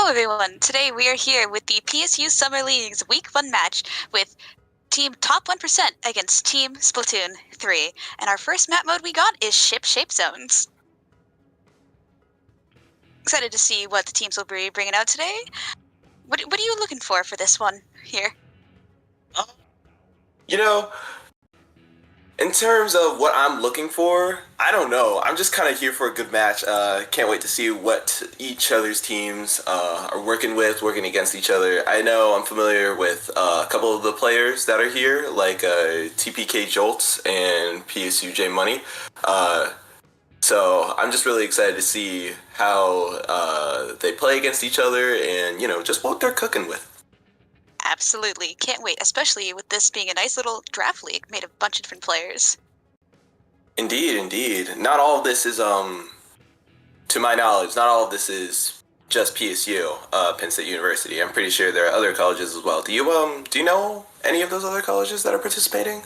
everyone. Today we are here with the PSU Summer League's Week 1 match with Team Top 1% against Team Splatoon 3. And our first map mode we got is Ship Shape Zones. Excited to see what the teams will be bringing out today. What are you looking for this one here? In terms of what I'm looking for, I don't know. I'm just kind of here for a good match. Can't wait to see what each other's teams are working against each other. I know I'm familiar with a couple of the players that are here, like TPK Jolts and PSU J Money. So I'm just really excited to see how they play against each other and, just what they're cooking with. Absolutely. Can't wait, especially with this being a nice little draft league made of a bunch of different players. Indeed. Not all of this is, to my knowledge, not all of this is just PSU, Penn State University. I'm pretty sure there are other colleges as well. Do you know any of those other colleges that are participating?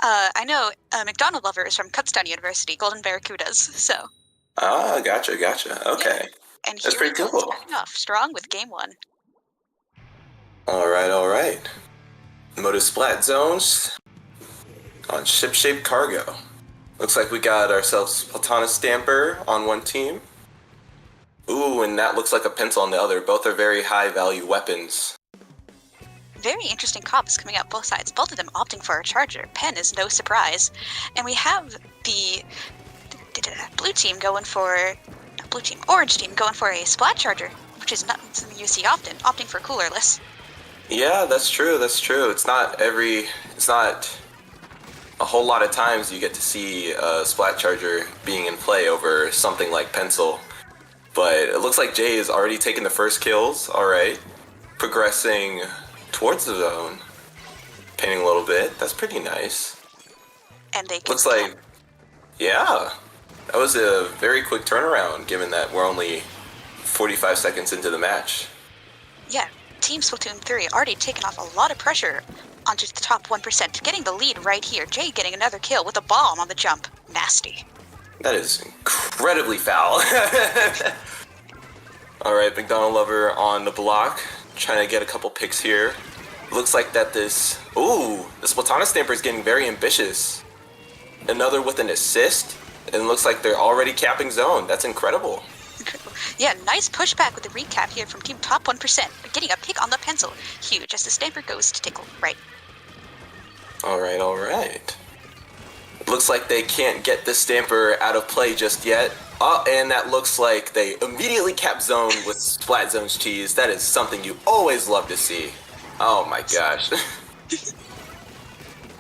I know McDonald Lover is from Kutztown University, Golden Barracudas, so. Ah, gotcha. Okay. Yeah. And that's pretty cool. Starting off strong with game 1. All right. Mode of Splat Zones on Ship-Shaped Cargo. Looks like we got ourselves Platana Stamper on one team. Ooh, and that looks like a pencil on the other. Both are very high-value weapons. Very interesting comps coming out both sides. Both of them opting for a charger. Pen is no surprise. And we have the orange team going for a splat charger, which is not something you see often, opting for coolerless. Yeah, that's true. It's not a whole lot of times you get to see a splat charger being in play over something like pencil. But it looks like Jay has already taken the first kills. All right, progressing towards the zone, painting a little bit. That's pretty nice. And they looks like, yeah, that was a very quick turnaround given that we're only 45 seconds into the match. Yeah. Team Splatoon 3 already taken off a lot of pressure onto the top 1%, getting the lead right here. Jay getting another kill with a bomb on the jump. Nasty. That is incredibly foul. All right, McDonald Lover on the block, trying to get a couple picks here. Looks like that this Platana Stamper is getting very ambitious. Another with an assist, and it looks like they're already capping zone. That's incredible. Yeah, nice pushback with the recap here from Team Top 1%, getting a pick on the pencil. Huge as the Stamper goes to tickle right. All right. Looks like they can't get the Stamper out of play just yet. Oh, and that looks like they immediately cap zone with Splat Zones cheese. That is something you always love to see. Oh my gosh.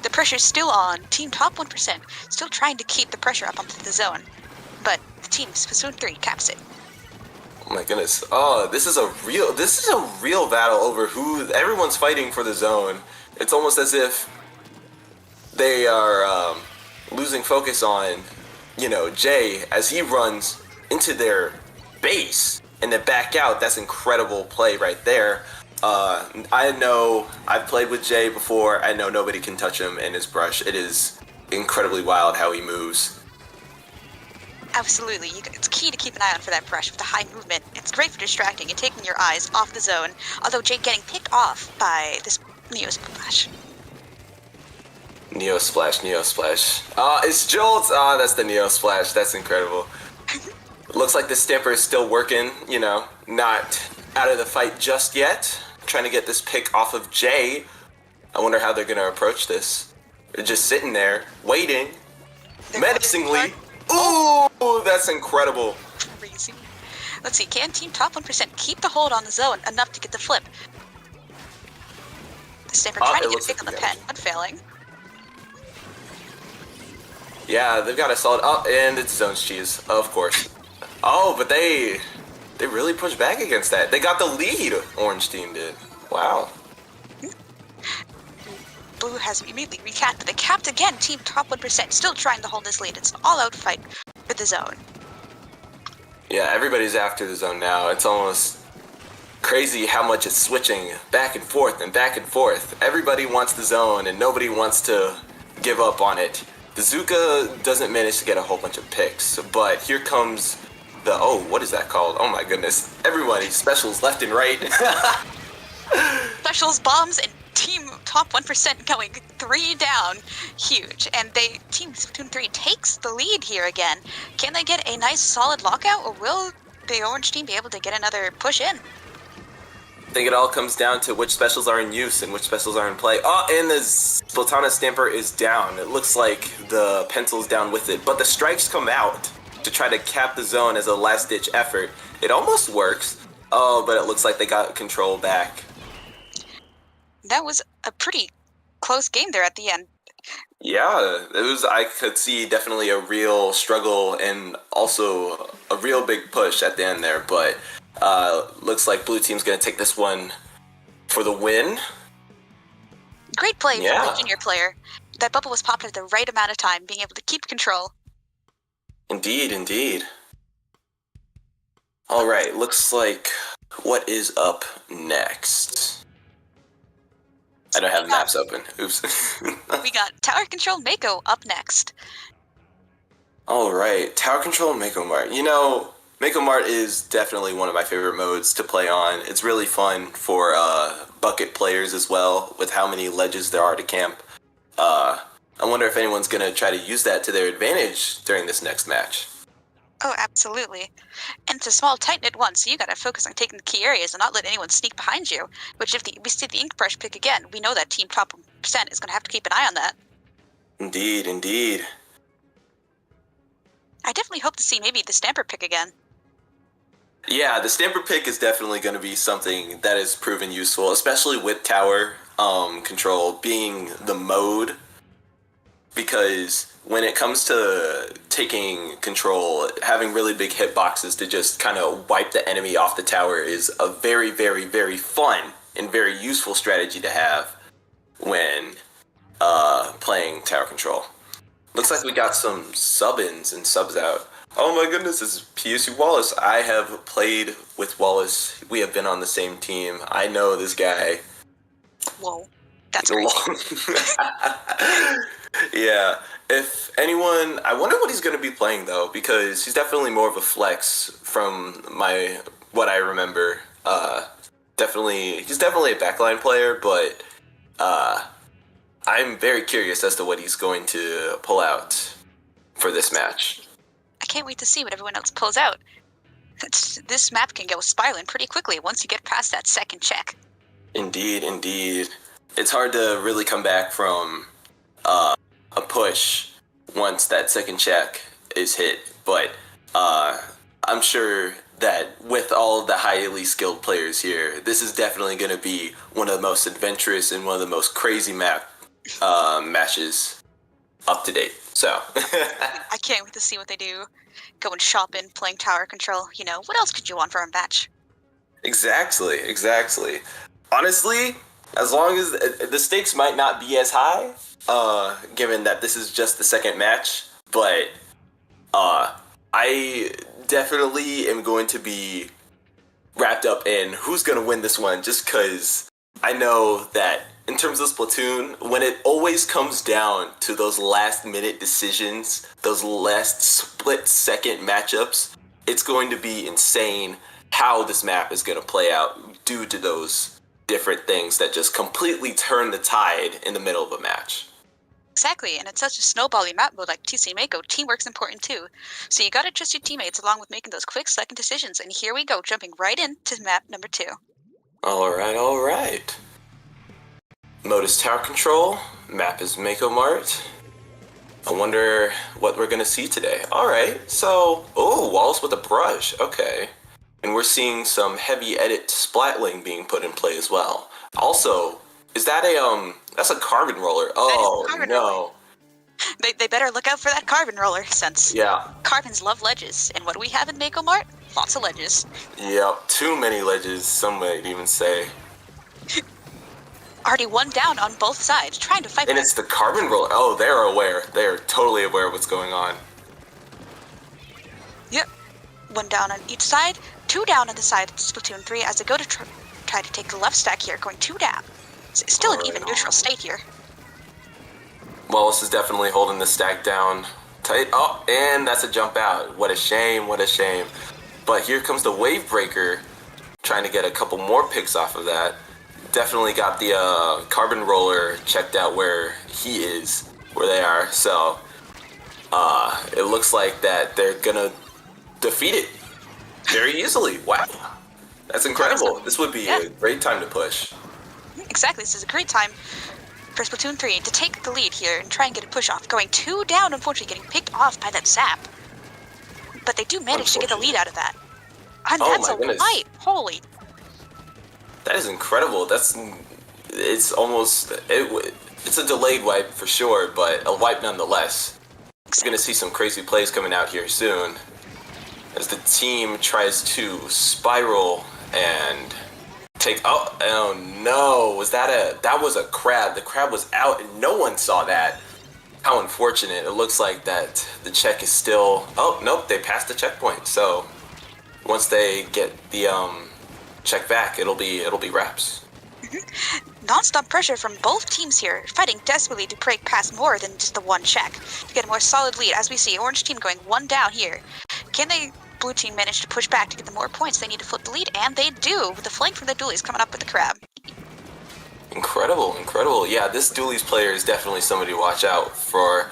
The pressure's still on. Team Top 1% still trying to keep the pressure up onto the zone, but the Team Splatoon 3 caps it. Oh my goodness. Oh, this is a real battle over who everyone's fighting for the zone. It's almost as if they are losing focus on, Jay as he runs into their base and then back out. That's incredible play right there. I know I've played with Jay before. I know nobody can touch him and his brush. It is incredibly wild how he moves. Absolutely. It's key to keep an eye out for that brush with the high movement. It's great for distracting and taking your eyes off the zone, although Jake getting picked off by this Neo Splash. Neo Splash. It's Jolts. That's the Neo Splash. That's incredible. Looks like the Stamper is still working, not out of the fight just yet. Trying to get this pick off of Jay. I wonder how they're going to approach this. They're just sitting there, waiting, menacingly. Ooh, that's incredible. Crazy. Let's see, can Team Top 1% keep the hold on the zone enough to get the flip? The Stamper trying to get a pick on the pen, but failing. Yeah, they've got a solid and it's Zone's cheese, of course. Oh, but they really pushed back against that. They got the lead, Orange team did. Wow. Blue has immediately recapped, but they capped again. Team Top 1% still trying to hold this lead. It's an all-out fight for the zone. Yeah, everybody's after the zone now. It's almost crazy how much it's switching back and forth and back and forth. Everybody wants the zone and nobody wants to give up on it. The Zuka doesn't manage to get a whole bunch of picks, but here comes what is that called? Oh my goodness. Everybody, specials left and right. Specials, bombs, and team top 1% going 3 down. Huge. And Team Splatoon 3 takes the lead here again. Can they get a nice solid lockout, or will the orange team be able to get another push in? I think it all comes down to which specials are in use and which specials are in play. Oh, and the Splatana Stamper is down. It looks like the pencil's down with it, but the strikes come out to try to cap the zone as a last-ditch effort. It almost works. Oh, but it looks like they got control back. That was a pretty close game there at the end. Yeah, it was. I could see definitely a real struggle and also a real big push at the end there, but looks like blue team's gonna take this one for the win. Great play from the junior player. That bubble was popped at the right amount of time, being able to keep control. Indeed, indeed. All right, looks like what is up next? I don't have maps open. Oops. We got Tower Control Mako up next. All right, Tower Control Mako Mart. You know, Mako Mart is definitely one of my favorite modes to play on. It's really fun for bucket players as well, with how many ledges there are to camp. I wonder if anyone's going to try to use that to their advantage during this next match. Oh, absolutely. And it's a small, tight-knit one, so you gotta focus on taking the key areas and not let anyone sneak behind you. Which, if we see the ink brush pick again, we know that team top 1% is gonna have to keep an eye on that. Indeed, indeed. I definitely hope to see maybe the Stamper pick again. Yeah, the Stamper pick is definitely going to be something that is proven useful, especially with Tower Control being the mode. Because when it comes to taking control, having really big hitboxes to just kind of wipe the enemy off the tower is a very, very, very fun and very useful strategy to have when playing Tower Control. Looks like we got some sub-ins and subs out. Oh my goodness, this is PSU Wallace. I have played with Wallace. We have been on the same team. I know this guy. Whoa, that's crazy. Yeah, if anyone, I wonder what he's going to be playing though, because he's definitely more of a flex from what I remember. He's definitely a backline player, but I'm very curious as to what he's going to pull out for this match. I can't wait to see what everyone else pulls out. This map can go spiraling pretty quickly once you get past that second check. Indeed, indeed. It's hard to really come back from a push once that second check is hit, but I'm sure that with all of the highly skilled players here, this is definitely going to be one of the most adventurous and one of the most crazy matches up to date. So I can't wait to see what they do. Going shopping, playing Tower Control. You know, what else could you want for a match? Exactly. Honestly, as long as the stakes might not be as high, given that this is just the second match, but I definitely am going to be wrapped up in who's going to win this one, just because I know that in terms of Splatoon, when it always comes down to those last-minute decisions, those last split-second matchups, it's going to be insane how this map is going to play out due to those different things that just completely turn the tide in the middle of a match. Exactly, and it's such a snowbally map mode like TC Mako. Teamwork's important too. So you gotta trust your teammates along with making those quick second decisions. And here we go, jumping right into map number 2. Alright. Mode is Tower Control. Map is Mako Mart. I wonder what we're gonna see today. Alright, so, Wallace with a brush, okay. And we're seeing some heavy edit splatling being put in play as well. Also, is that that's a carbon roller. Oh, carbon no. roller. They better look out for that carbon roller, since carbons love ledges. And what do we have in Mako Mart? Lots of ledges. Yep, too many ledges, some might even say. Already one down on both sides, trying to fight. And it's the carbon roller. Oh, they're aware. They're totally aware of what's going on. Yep. One down on each side, 2 down on the side of Splatoon 3 as they go to try to take the left stack here, going 2 down. It's still an even neutral state here. Wallace is definitely holding the stack down tight. Oh, and that's a jump out. What a shame, what a shame. But here comes the Wave Breaker, trying to get a couple more picks off of that. Definitely got the Carbon Roller checked out where he is, where they are. So it looks like that they're gonna defeat it very easily. Wow, that's incredible. This would be a great time to push. Exactly, this is a great time for Splatoon 3 to take the lead here and try and get a push off. Going 2 down, unfortunately, getting picked off by that zap. But they do manage to get the lead out of that. And that's a wipe. Holy. That is incredible. It's a delayed wipe for sure, but a wipe nonetheless. We're going to see some crazy plays coming out here soon as the team tries to spiral and take. Oh no! That was a crab? The crab was out and no one saw that. How unfortunate. It looks like that the check is still. Oh nope! They passed the checkpoint. So once they get the check back, it'll be wraps. Non-stop pressure from both teams here, fighting desperately to break past more than just the one check to get a more solid lead. As we see, orange team going 1 down here. Can they? Blue team managed to push back to get the more points they need to flip the lead, and they do, with the flank from the dualies coming up with the crab. Incredible. Yeah, this dualies player is definitely somebody to watch out for.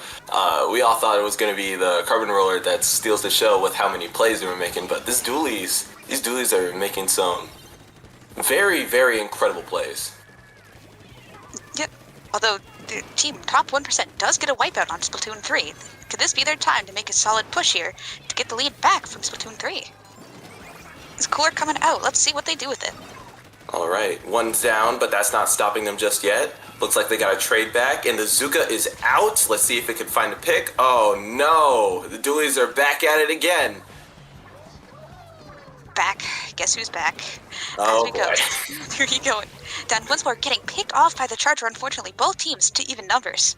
We all thought it was going to be the Carbon Roller that steals the show with how many plays they were making, but these dualies are making some very, very incredible plays. Yep, although the team top 1% does get a wipeout on Splatoon 3. Could this be their time to make a solid push here to get the lead back from Splatoon 3? Is Cooler coming out? Let's see what they do with it. All right, 1's down, but that's not stopping them just yet. Looks like they got a trade back, and the Zuka is out. Let's see if it can find a pick. Oh no, the dualies are back at it again. Back. Guess who's back? Oh, as we go. Here you go. Down once more, getting picked off by the Charger, unfortunately. Both teams to even numbers.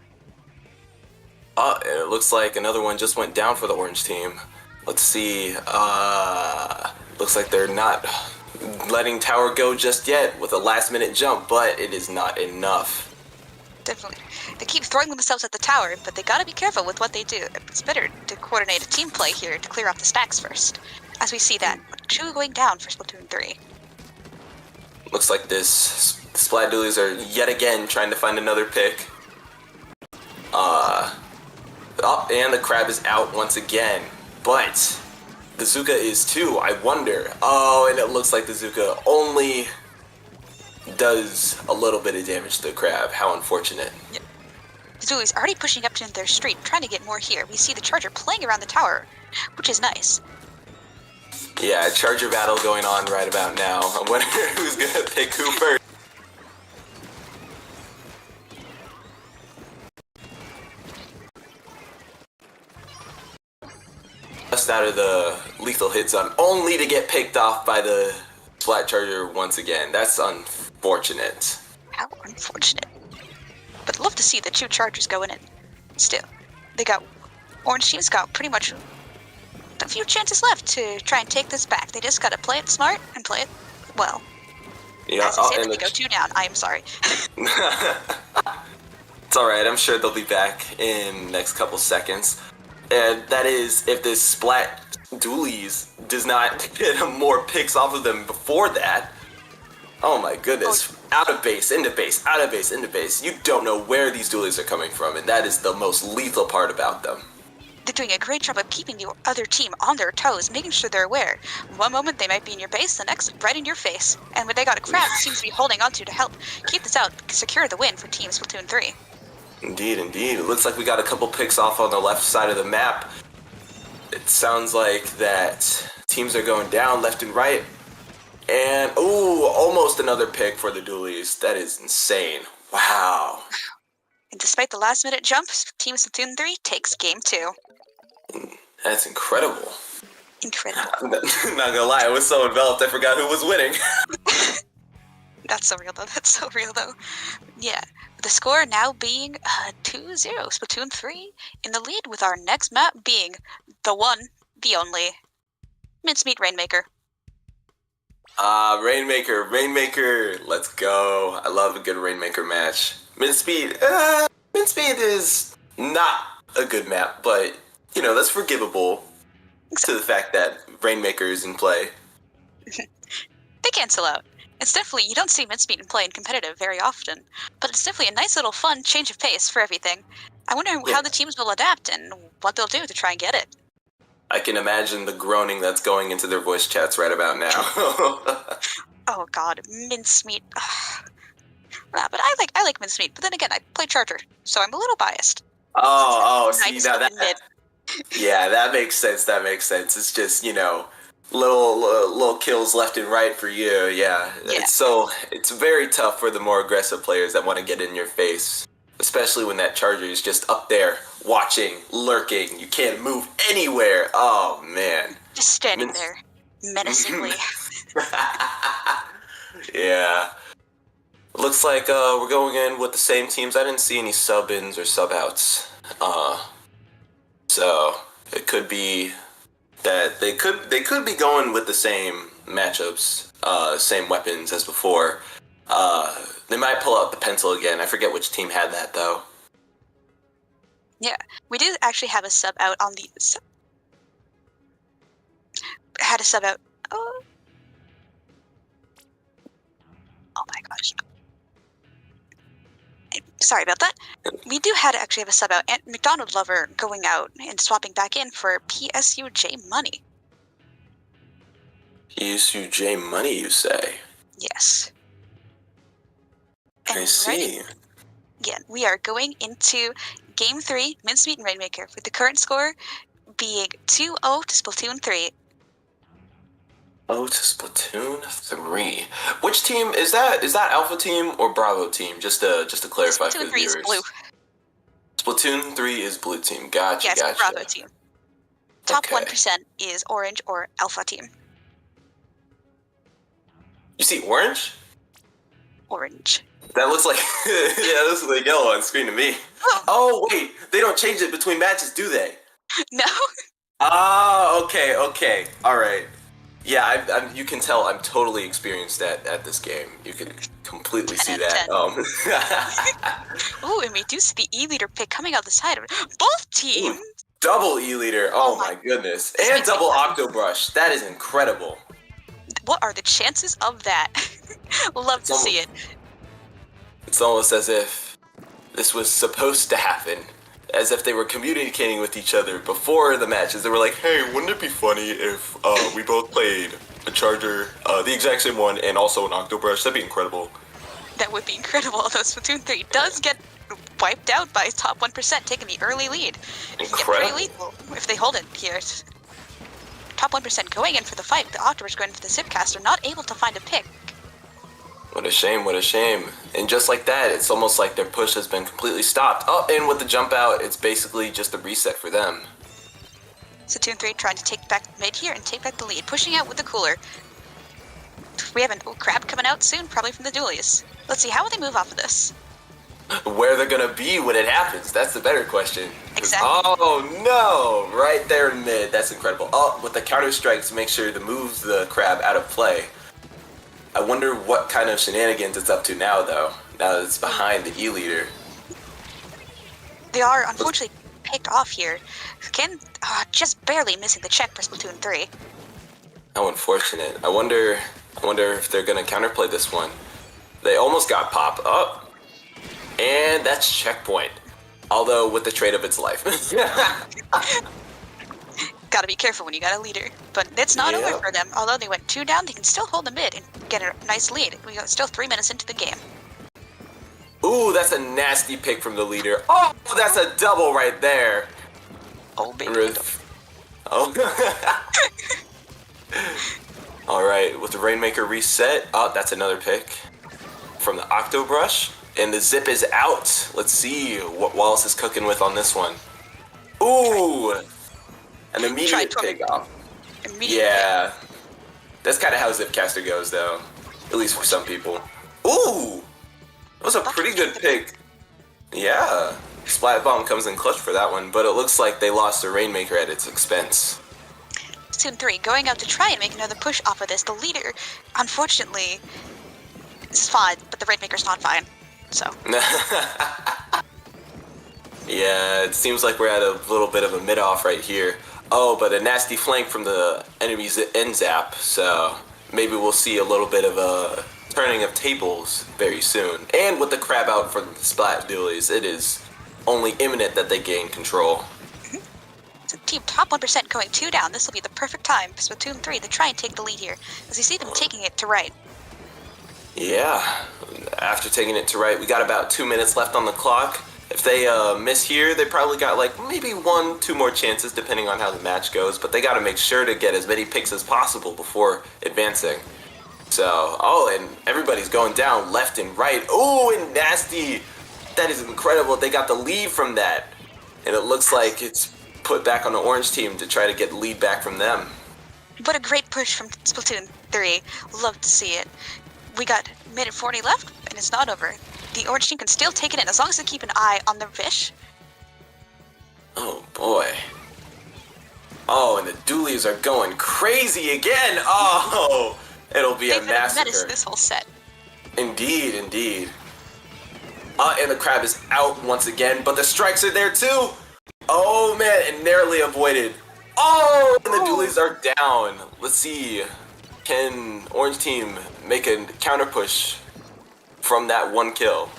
It looks like another one just went down for the orange team. Let's see. Looks like they're not letting tower go just yet with a last-minute jump, but it is not enough. Definitely. They keep throwing themselves at the tower, but they gotta be careful with what they do. It's better to coordinate a team play here to clear off the stacks first. As we see that, 2 going down for Splatoon 3. Looks like this Splat dualies are yet again trying to find another pick. And the crab is out once again, but the Zuka is too. I wonder. Oh, and it looks like the Zuka only does a little bit of damage to the crab. How unfortunate. Yep. The dualies already pushing up to their street, trying to get more here. We see the Charger playing around the tower, which is nice. Yeah, Charger battle going on right about now. I wonder who's gonna pick who first. Just out of the lethal hit zone, only to get picked off by the Splat Charger once again. That's unfortunate. How unfortunate. But love to see the 2 Chargers going in. Still, they got orange team's got pretty much a few chances left to try and take this back. They just gotta play it smart and play it well. Yeah, as I say that they go 2 down. I am sorry. It's alright, I'm sure they'll be back in the next couple seconds. And that is if this Splat dualies does not get more picks off of them before that. Oh my goodness. Out of base, into base, out of base, into base. You don't know where these dualies are coming from, and that is the most lethal part about them. They're doing a great job of keeping the other team on their toes, making sure they're aware. One moment they might be in your base, the next right in your face. And when they got a crab, it seems to be holding onto to help keep this out, secure the win for Team Splatoon 3. Indeed. It looks like we got a couple picks off on the left side of the map. It sounds like that teams are going down left and right. And, almost another pick for the dualies. That is insane. Wow. And despite the last-minute jump, Team Splatoon 3 takes Game 2. That's incredible. Incredible. I'm not gonna lie, I was so enveloped I forgot who was winning. That's so real though. Yeah. The score now being 2-0. Splatoon 3 in the lead, with our next map being the one, the only, Mincemeat Rainmaker. Rainmaker, let's go. I love a good Rainmaker match. Mincemeat is not a good map, but, that's forgivable. to the fact that Rainmaker is in play. They cancel out. It's definitely, you don't see Mincemeat in play in competitive very often, but it's definitely a nice little fun change of pace for everything. I wonder how the teams will adapt and what they'll do to try and get it. I can imagine the groaning that's going into their voice chats right about now. Oh god, Mincemeat. But I like Mincemeat, but then again, I play Charger, so I'm a little biased. See, now that makes sense. That makes sense. It's just, little kills left and right for you. Yeah. It's very tough for the more aggressive players that want to get in your face, especially when that Charger is just up there watching, lurking. You can't move anywhere. Oh man. Just standing there menacingly. Yeah. Looks like we're going in with the same teams. I didn't see any sub-ins or sub-outs. So it could be that they could be going with the same matchups, same weapons as before. They might pull out the pencil again. I forget which team had that though. Yeah, we did actually have a sub out on the. Had a sub out. Oh my gosh. Sorry about that. We do actually have a sub out, and McDonald Lover going out and swapping back in for PSU J Money. PSU J Money, you say? Yes. I see. Again, we are going into Game 3, Mincemeat and Rainmaker, with the current score being 2-0 to Splatoon 3. Oh, to Splatoon 3. Which team is that? Is that Alpha Team or Bravo Team? Just to clarify for the viewers. Splatoon 3 is blue. Splatoon 3 is blue team. Gotcha. Yes, gotcha. Bravo Team. Top 1% is orange or Alpha Team. You see orange? Orange. That looks like that looks like yellow on screen to me. Oh wait, they don't change it between matches, do they? No. Ah, okay, all right. Yeah, you can tell I'm totally experienced at this game. You can completely see that. Oh, and we do see the E-Leader pick coming out the side of it. Both teams! Ooh, double E-Leader, oh my goodness. And double Octobrush, that is incredible. What are the chances of that? Love to see it. It's almost as if this was supposed to happen. As if they were communicating with each other before the matches. They were like, hey, wouldn't it be funny if we both played a Charger, the exact same one, and also an Octobrush? That'd be incredible. That would be incredible, although Splatoon 3 does get wiped out by top 1%, taking the early lead. Incredible. Very lethal if they hold it here. Top 1% going in for the fight, the Octobrush going for the Zipcaster, not able to find a pick. What a shame, what a shame. And just like that, it's almost like their push has been completely stopped. Oh, and with the jump out, it's basically just a reset for them. Splatoon 3 trying to take back mid here and take back the lead, pushing out with the cooler. We have a crab coming out soon, probably from the dualies. Let's see, how will they move off of this? Where they're gonna be when it happens, that's the better question. Exactly. Oh no, right there in mid, that's incredible. Oh, with the counter strike to make sure to move the crab out of play. I wonder what kind of shenanigans it's up to now, though. Now that it's behind the E-Leader. They are unfortunately picked off here. Again, just barely missing the check for Splatoon 3. How unfortunate. I wonder if they're gonna counterplay this one. They almost got popped up, and that's checkpoint. Although with the trade of its life. Gotta be careful when you got a leader. But it's not over for them. Although they went 2 down, they can still hold the mid and get a nice lead. We got still 3 minutes into the game. Ooh, that's a nasty pick from the leader. Oh, that's a double right there. Oh, baby. Oh. All right, with the Rainmaker reset. Oh, that's another pick from the Octobrush. And the zip is out. Let's see what Wallace is cooking with on this one. Ooh. An immediate pick off. Yeah. That's kind of how Zipcaster goes, though. At least for some people. Ooh! That was a pretty good pick. Yeah. Splat Bomb comes in clutch for that one, but it looks like they lost the Rainmaker at its expense. Splatoon 3 going out to try and make another push off of this. The leader, unfortunately, is fine, but the Rainmaker's not fine. So. Yeah, it seems like we're at a little bit of a mid-off right here. Oh, but a nasty flank from the enemy's end zap, so maybe we'll see a little bit of a turning of tables very soon. And with the crab out from the Splat Dualies, it is only imminent that they gain control. So team top 1% going 2 down. This will be the perfect time for Splatoon 3 to try and take the lead here, as you see them taking it to right. Yeah, after taking it to right, we got about 2 minutes left on the clock. If they miss here, they probably got like maybe 1-2 more chances depending on how the match goes, but they got to make sure to get as many picks as possible before advancing. So, oh, and everybody's going down left and right. Oh, and nasty. That is incredible. They got the lead from that. And it looks like it's put back on the orange team to try to get the lead back from them. What a great push from Splatoon 3. Love to see it. We got minute 40 left, and it's not over. The orange team can still take it in as long as they keep an eye on the fish. Oh, boy. Oh, and the Dualies are going crazy again. Oh, it'll be a massacre. Menace this whole set. Indeed, indeed. And the crab is out once again, but the strikes are there too. Oh, man, and narrowly avoided. Oh, and the Dualies are down. Let's see. Can orange team make a counter push from that one kill?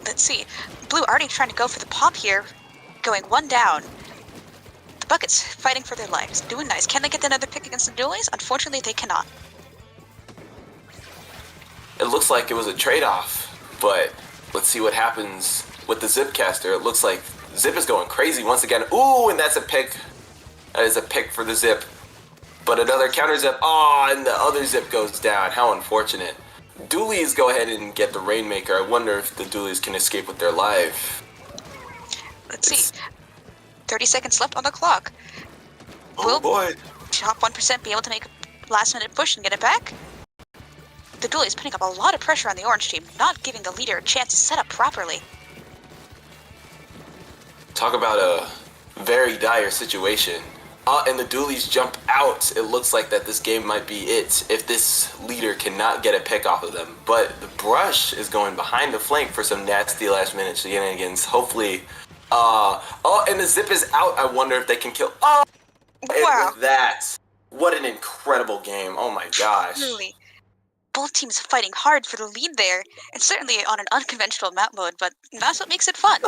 Let's see. Blue already trying to go for the pop here, going 1 down. The Buckets fighting for their lives, doing nice. Can they get another pick against the Dualies? Unfortunately, they cannot. It looks like it was a trade-off, but let's see what happens with the Zip caster. It looks like Zip is going crazy once again. Ooh, and that's a pick. That is a pick for the Zip. But another counter Zip. Oh, and the other Zip goes down. How unfortunate. Dualies go ahead and get the Rainmaker. I wonder if the Dualies can escape with their life. Let's see. 30 seconds left on the clock. Oh boy. Top 1% be able to make a last-minute push and get it back? The Dualies putting up a lot of pressure on the orange team, not giving the leader a chance to set up properly. Talk about a very dire situation. And the Dualies jump out. It looks like that this game might be it if this leader cannot get a pick off of them. But the Brush is going behind the flank for some nasty last-minute shenanigans. Hopefully. Oh, and the Zip is out. I wonder if they can kill. Oh! Wow. And with that, what an incredible game. Oh my gosh. Really. Both teams fighting hard for the lead there, and certainly on an unconventional map mode, but that's what makes it fun.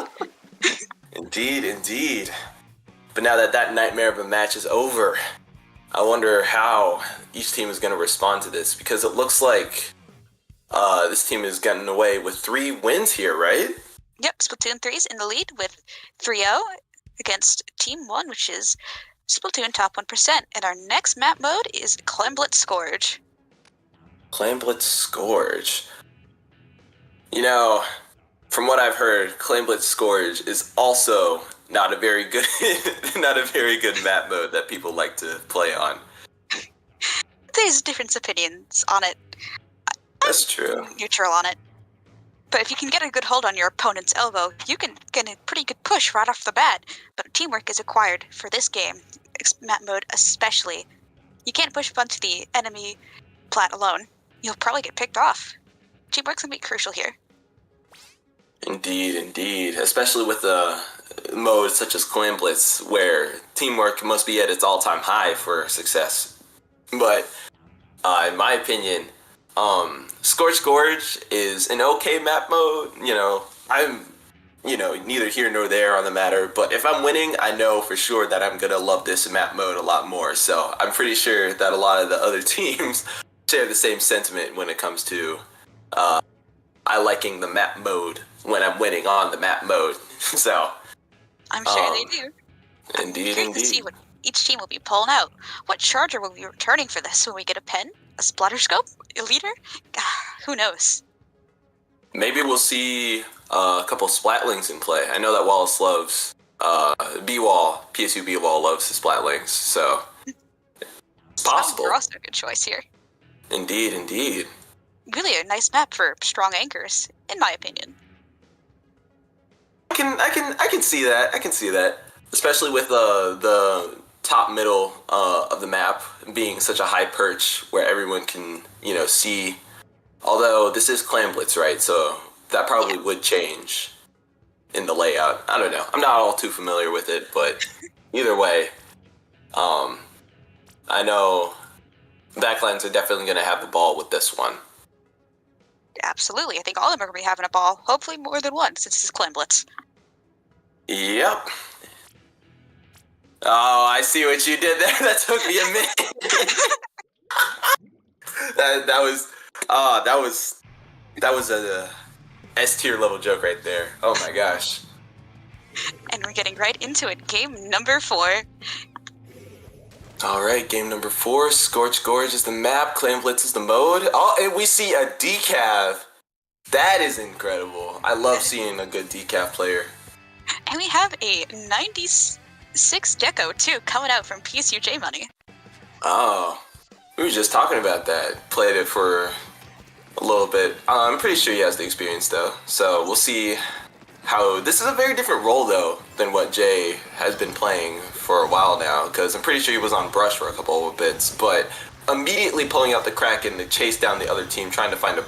Indeed, indeed. But now that that nightmare of a match is over, I wonder how each team is going to respond to this, because it looks like this team is getting away with 3 wins here, right? Yep, Splatoon 3's in the lead with 3-0 against Team 1, which is Splatoon top 1%. And our next map mode is Clemblitz Scourge. Clemblitz Scourge. You know, from what I've heard, Clemblitz Scourge is also not a very good map mode that people like to play on. There's different opinions on it. That's true. Neutral on it. But if you can get a good hold on your opponent's elbow, you can get a pretty good push right off the bat. But teamwork is required for this game, map mode especially. You can't push up onto the enemy plat alone. You'll probably get picked off. Teamwork's gonna be crucial here. Indeed, indeed. Especially with a mode such as Clemblitz, where teamwork must be at its all-time high for success. But in my opinion, Scourge is an okay map mode. You know, I'm, neither here nor there on the matter. But if I'm winning, I know for sure that I'm gonna love this map mode a lot more. So I'm pretty sure that a lot of the other teams share the same sentiment when it comes to I liking the map mode when I'm winning on the map mode. So I'm sure they do. Indeed, I'm curious to see what each team will be pulling out. What charger will be returning for this? Will we get a pen? A splatter scope? A leader? Who knows? Maybe we'll see a couple Splatlings in play. I know that Wallace loves B-Wall, PSU B-Wall loves the Splatlings, so it's possible. They're also a good choice here. Indeed, indeed. Really a nice map for strong anchors, in my opinion. I can see that. I can see that, especially with the top middle of the map being such a high perch where everyone can see. Although this is Clemblitz, right? So that probably would change in the layout. I don't know. I'm not all too familiar with it, but either way, I know backlines are definitely going to have the ball with this one. Absolutely. I think all of them are going to be having a ball. Hopefully more than one, since this is Clan Blitz. Yep. Oh, I see what you did there. That took me a minute. that was a S tier level joke right there. Oh my gosh. And we're getting right into it. Game number 4. All right, game number 4. Scorch Gorge is the map. Clan Blitz is the mode. Oh, and we see a decaf. That is incredible. I love seeing a good decaf player. And we have a 96 deco, too, coming out from PSU J Money. Oh, we were just talking about that. Played it for a little bit. I'm pretty sure he has the experience, though. So we'll see how... This is a very different role, though, than what Jay has been playing for a while now, because I'm pretty sure he was on Brush for a couple of bits, but immediately pulling out the Kraken to chase down the other team, trying to find a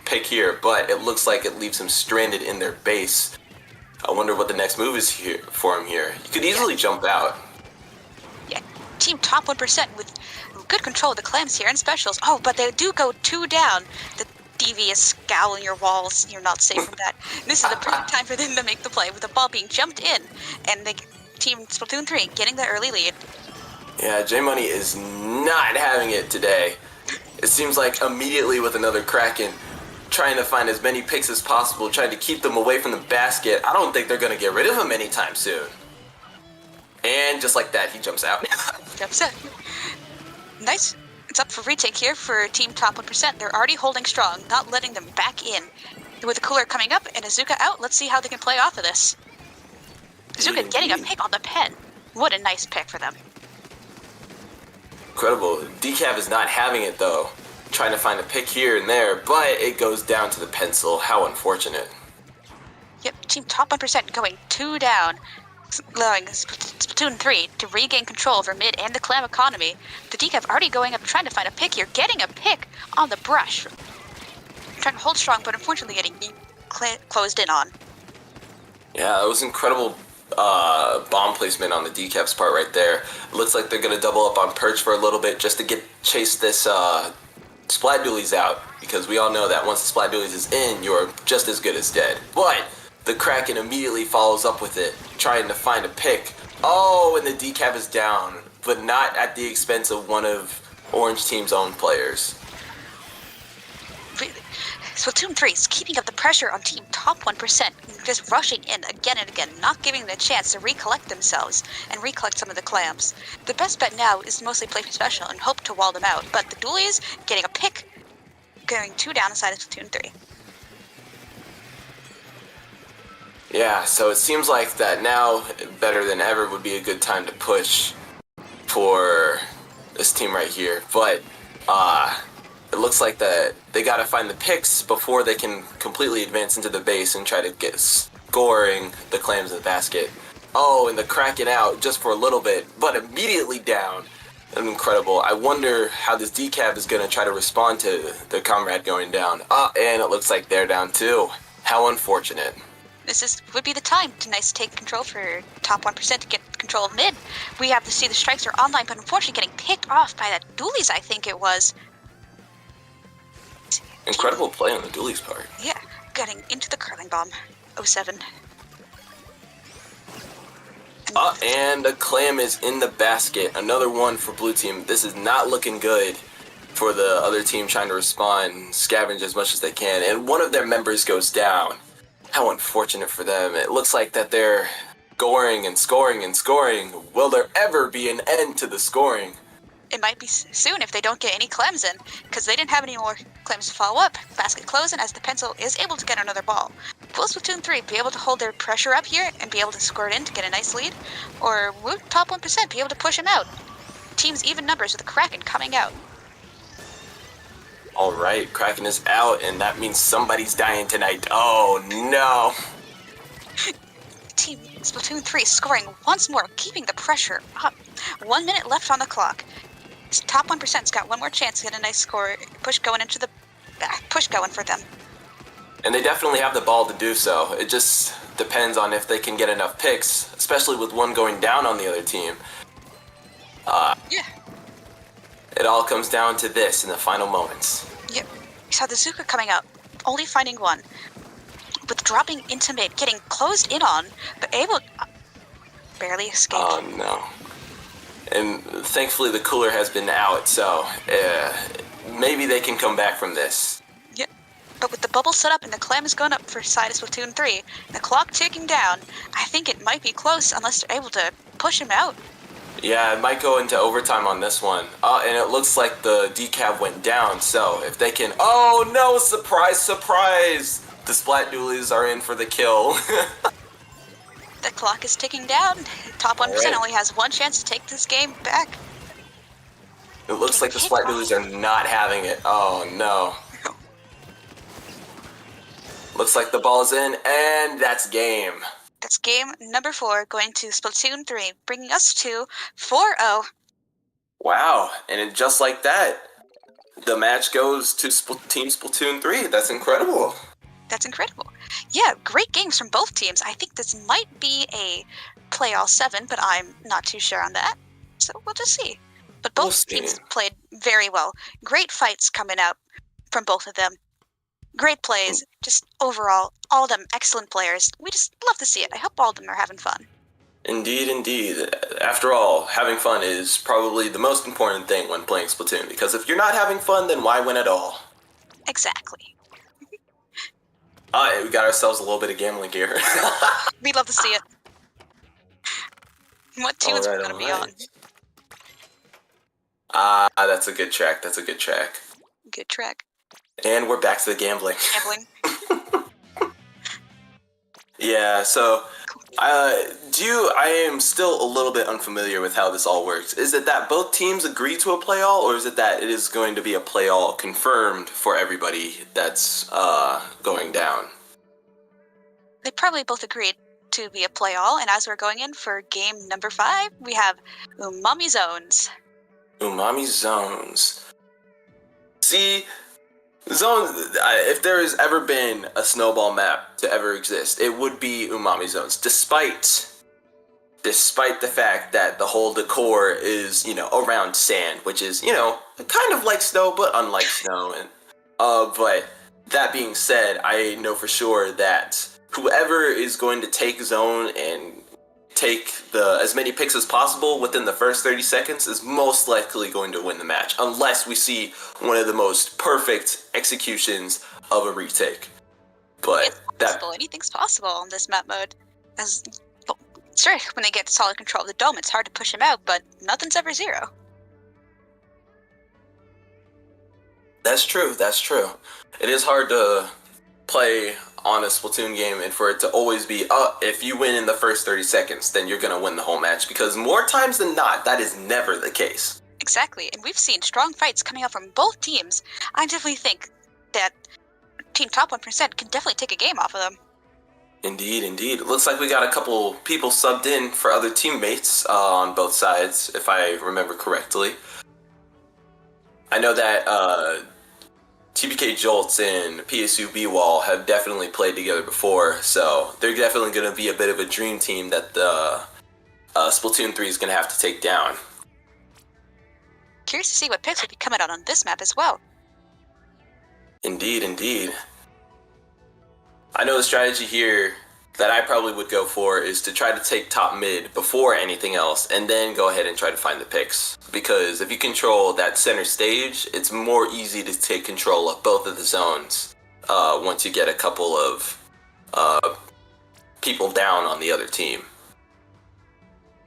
pick here, but it looks like it leaves him stranded in their base. I wonder what the next move is here for him here. He could easily jump out. Yeah, team top 1% with good control of the clams here and specials. Oh, but they do go 2 down. The devious scowl in your walls. You're not safe from that. This is the perfect time for them to make the play with the ball being jumped in. And team Splatoon 3 getting the early lead. Yeah, J-Money is not having it today. It seems like immediately with another Kraken, trying to find as many picks as possible, trying to keep them away from the basket. I don't think they're going to get rid of him anytime soon. And just like that, he jumps out. Jumps in. Nice. It's up for retake here for team top 1%. They're already holding strong, not letting them back in. With the cooler coming up and Azuka out, let's see how they can play off of this. Azuka getting a pick on the pen. What a nice pick for them. Incredible. Decaf is not having it, though. Trying to find a pick here and there, but it goes down to the pencil. How unfortunate. Yep, team top 1% going 2 down, allowing Splatoon 3 to regain control over mid and the clam economy. The decaf already going up, trying to find a pick here, getting a pick on the brush. Trying to hold strong, but unfortunately getting closed in on. Yeah, it was incredible bomb placement on the decaf's part right there. Looks like they're going to double up on Perch for a little bit just to chase this Splat Dualies out, because we all know that once the Splat Dualies is in, you're just as good as dead. But the Kraken immediately follows up with it, trying to find a pick. Oh, and the decaf is down, but not at the expense of one of Orange Team's own players. Really? Splatoon 3 is keeping up the pressure on team top 1%, just rushing in again and again, not giving them a chance to recollect themselves and recollect some of the clams. The best bet now is to mostly play special and hope to wall them out, but the Dualies getting a pick, going 2 down inside of Splatoon 3. Yeah, so it seems like that now, better than ever, would be a good time to push for this team right here. But it looks like that they got to find the picks before they can completely advance into the base and try to get scoring the clams in the basket. Oh, and the Kraken out just for a little bit, but immediately down. Incredible. I wonder how this decaf is going to try to respond to their comrade going down. And it looks like they're down too. How unfortunate. This would be the time to take control for top 1% to get control of mid. We have to see the strikes are online, but unfortunately getting picked off by that Dualies, I think it was. Incredible play on the Dualies part. Yeah, getting into the curling bomb. 07. And the clam is in the basket. Another one for blue team. This is not looking good for the other team trying to respond, scavenge as much as they can. And one of their members goes down. How unfortunate for them. It looks like that they're scoring and scoring and scoring. Will there ever be an end to the scoring? It might be soon if they don't get any clams in, because they didn't have any more clams to follow up. Basket closing as the pencil is able to get another ball. Will Splatoon 3 be able to hold their pressure up here and be able to score it in to get a nice lead? Or will top 1% be able to push him out? Teams even numbers with the Kraken coming out. Alright, Kraken is out, and that means somebody's dying tonight. Oh no! Team Splatoon 3 scoring once more, keeping the pressure up. 1 minute left on the clock. Top 1%'s got one more chance to get a nice score. Push going for them. And they definitely have the ball to do so. It just depends on if they can get enough picks, especially with one going down on the other team. Yeah. It all comes down to this in the final moments. Yep. We saw the Zuka coming up, only finding one. With dropping into mid, getting closed in on, but able... barely escaped. Oh, no. And thankfully the cooler has been out, so maybe they can come back from this. Yep. But with the bubble set up and the clam is going up for side of Splatoon 3, and the clock ticking down, I think it might be close unless they're able to push him out. Yeah, it might go into overtime on this one. And it looks like the decaf went down, so if they can... Oh no, surprise, surprise! The Splat Doolies are in for the kill. The clock is ticking down. Top 1% Alright. only has one chance to take this game back. It looks like the Splat Doolies are not having it. Oh no. Looks like the ball is in, and that's game. That's game number 4 going to Splatoon 3, bringing us to 4-0. Wow, and just like that, the match goes to Team Splatoon 3. That's incredible. That's incredible. Yeah, great games from both teams. I think this might be a play all 7, but I'm not too sure on that. So we'll just see. But both teams played very well. Great fights coming up from both of them. Great plays. Just overall, all of them excellent players. We just love to see it. I hope all of them are having fun. Indeed, indeed. After all, having fun is probably the most important thing when playing Splatoon, because if you're not having fun, then why win at all? Exactly. We got ourselves a little bit of gambling here. We'd love to see it. What tunes we're going to be on. That's a good track. That's a good track. Good track. And we're back to the gambling. Gambling. Yeah, so I am still a little bit unfamiliar with how this all works. Is it that both teams agree to a play all, or is it that it is going to be a play all confirmed for everybody that's going down? They probably both agreed to be a play all, and as we're going in for game number 5, we have Umami Zones. Umami Zones. See, Zones, if there has ever been a snowball map to ever exist, it would be Umami Zones, despite the fact that the whole decor is, around sand, which is, kind of like snow, but unlike snow. And but that being said, I know for sure that whoever is going to take zone and take as many picks as possible within the first 30 seconds is most likely going to win the match, unless we see one of the most perfect executions of a retake. But Anything's possible on this map mode. Sure, when they get solid control of the dome, it's hard to push them out, but nothing's ever 0. That's true. That's true. It is hard to play on a Splatoon game and for it to always be, if you win in the first 30 seconds, then you're going to win the whole match, because more times than not, that is never the case. Exactly, and we've seen strong fights coming out from both teams. I definitely think that Team Top 1% can definitely take a game off of them. Indeed, indeed. It looks like we got a couple people subbed in for other teammates on both sides, if I remember correctly. I know that TBK Jolts and PSU B-Wall have definitely played together before, so they're definitely going to be a bit of a dream team that the Splatoon 3 is going to have to take down. Curious to see what picks will be coming out on this map as well. Indeed, indeed. I know the strategy here that I probably would go for is to try to take top mid before anything else, and then go ahead and try to find the picks. Because if you control that center stage, it's more easy to take control of both of the zones once you get a couple of people down on the other team.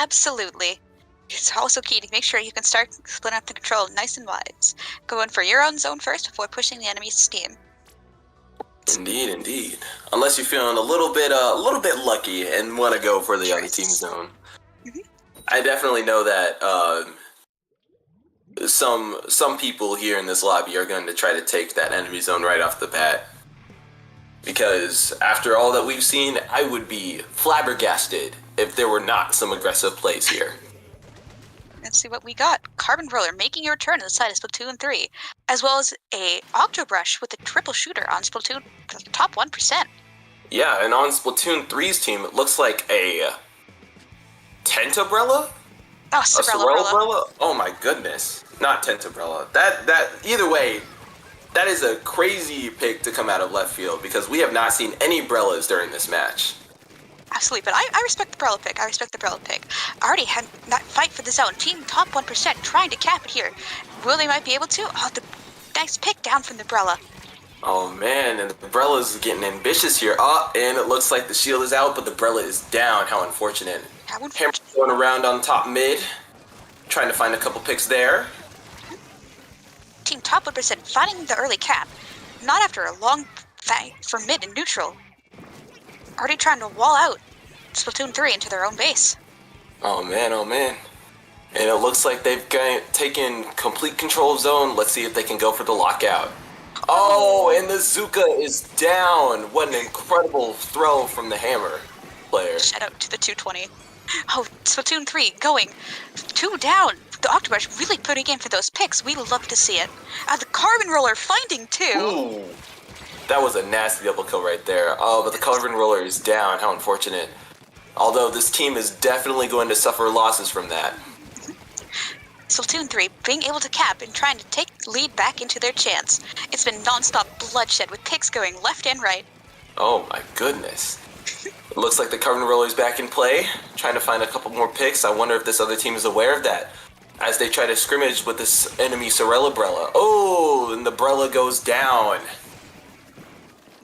Absolutely. It's also key to make sure you can start splitting up the control nice and wise. Go in for your own zone first before pushing the enemy's team. Indeed, indeed. Unless you're feeling a little bit lucky and want to go for the other team's zone. Mm-hmm. I definitely know that some people here in this lobby are going to try to take that enemy zone right off the bat. Because after all that we've seen, I would be flabbergasted if there were not some aggressive plays here. Let's see what we got. Carbon Roller making a return to the side of Splatoon 3, as well as a Octobrush with a triple shooter on Splatoon Top 1%. Yeah, and on Splatoon 3's team, it looks like a Tentabrella? Oh, A Sorella. Sorella? Oh my goodness. Not Tentabrella. Either way, that is a crazy pick to come out of left field because we have not seen any Brellas during this match. Absolutely, but I respect the Brella pick. I respect the Brella pick. Already had that fight for the zone. Team top 1% trying to cap it here. Will they might be able to? Oh, the nice pick down from the Brella. Oh man, and the Brella's getting ambitious here. And it looks like the shield is out, but the Brella is down. How unfortunate. How Hammer unfortunate. going around on top mid, trying to find a couple picks there. Team top 1% finding the early cap. Not after a long fight for mid and neutral. Already trying to wall out Splatoon 3 into their own base. Oh man, oh man. And it looks like they've taken complete control of zone. Let's see if they can go for the lockout. Oh, and the Zuka is down. What an incredible throw from the Hammer player. Shout out to the 220. Oh, Splatoon 3 going 2 down. The Octobrush really putting in for those picks. We love to see it. The Carbon Roller finding 2. Ooh. That was a nasty double kill right there. Oh, but the Carbon Roller is down. How unfortunate. Although this team is definitely going to suffer losses from that. Splatoon 3 being able to cap and trying to take lead back into their chance. It's been non-stop bloodshed with picks going left and right. Oh my goodness. It looks like the Carbon Roller's back in play, trying to find a couple more picks. I wonder if this other team is aware of that as they try to scrimmage with this enemy Sorella Brella. Oh, and the Brella goes down.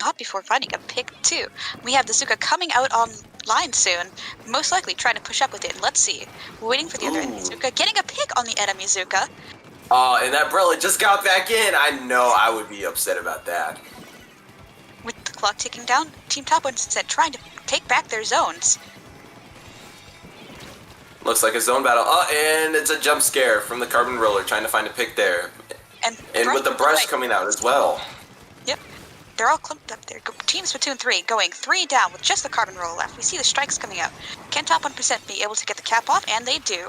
Not before finding a pick too. We have the Zuka coming out online soon, most likely trying to push up with it. Let's see. We're waiting for the other enemy Zuka, getting a pick on the enemy Zuka. Oh, and that Brella just got back in. I know I would be upset about that. With the clock ticking down, Team Top 1 said trying to take back their zones. Looks like a zone battle. And it's a jump scare from the Carbon Roller trying to find a pick there. And with the brush coming out as well. Yep. They're all clumped up there. Team Splatoon 3 going 3 down with just the Carbon Roller left. We see the strikes coming out. Can top 1% be able to get the cap off? And they do.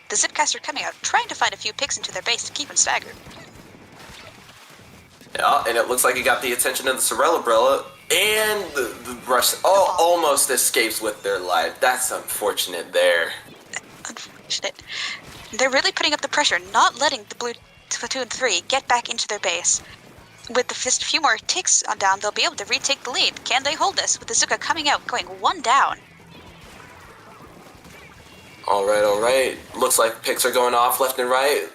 The Zipcaster coming out, trying to find a few picks into their base to keep them staggered. Yeah, and it looks like it got the attention of the Sorella Brella. And the brush almost escapes with their life. That's unfortunate there. Unfortunate. They're really putting up the pressure, not letting the blue Splatoon 3 get back into their base. With just a few more ticks on down, they'll be able to retake the lead. Can they hold this? With the Zuka coming out, going 1 down. Alright. Looks like picks are going off left and right.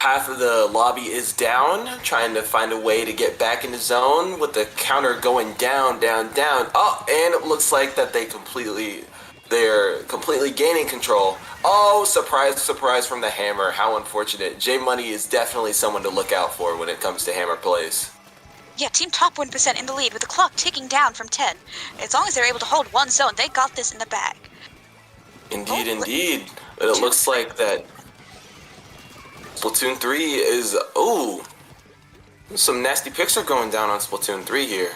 Half of the lobby is down, trying to find a way to get back into zone with the counter going down. Oh, and it looks like that they're completely gaining control. Oh, surprise from the Hammer. How unfortunate. J Money is definitely someone to look out for when it comes to Hammer plays. Yeah, Team Top 1% in the lead with the clock ticking down from 10. As long as they're able to hold one zone, they got this in the bag. Indeed. But it looks like that Splatoon 3 is... Ooh. Some nasty picks are going down on Splatoon 3 here.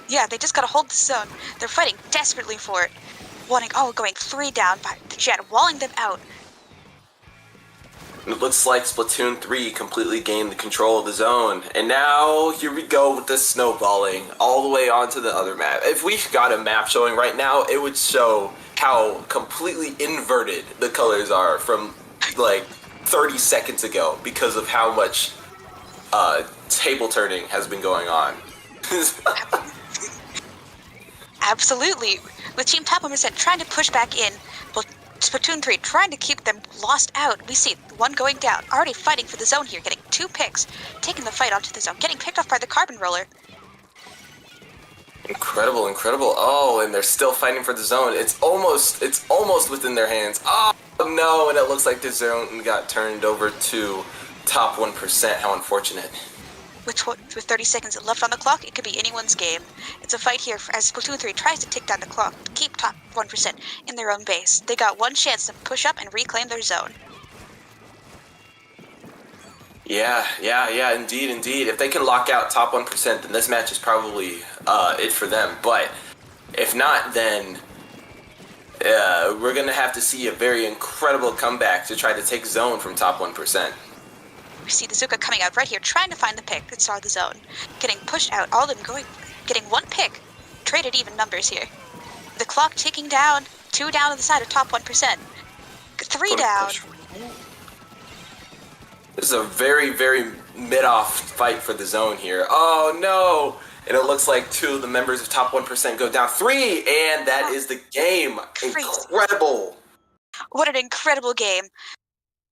Yeah, they just gotta hold the zone. They're fighting desperately for it. Going 3 down by the Jet, walling them out. It looks like Splatoon 3 completely gained the control of the zone. And now, here we go with the snowballing all the way onto the other map. If we got a map showing right now, it would show how completely inverted the colors are from, like, 30 seconds ago because of how much table turning has been going on. Absolutely. With Team Top 1% trying to push back in, but Splatoon 3 trying to keep them lost out. We see one going down, already fighting for the zone here, getting 2 picks, taking the fight onto the zone, getting picked off by the Carbon Roller. Incredible. Oh, and they're still fighting for the zone. It's almost within their hands. Oh, no, and it looks like the zone got turned over to top 1%. How unfortunate. With 30 seconds left on the clock, it could be anyone's game. It's a fight here as Splatoon 3 tries to tick down the clock to keep top 1% in their own base. They got one chance to push up and reclaim their zone. Yeah, indeed. If they can lock out top 1%, then this match is probably it for them. But if not, then we're going to have to see a very incredible comeback to try to take zone from top 1%. We see the Zuka coming out right here, trying to find the pick that saw the zone. Getting pushed out, all of them getting 1 pick, traded even numbers here. The clock ticking down, 2 down on the side of top 1%. 3 down. This is a very, very mid-off fight for the zone here. Oh no! And it looks like 2 of the members of top 1% go down. 3! And that is the game. Crazy. Incredible! What an incredible game.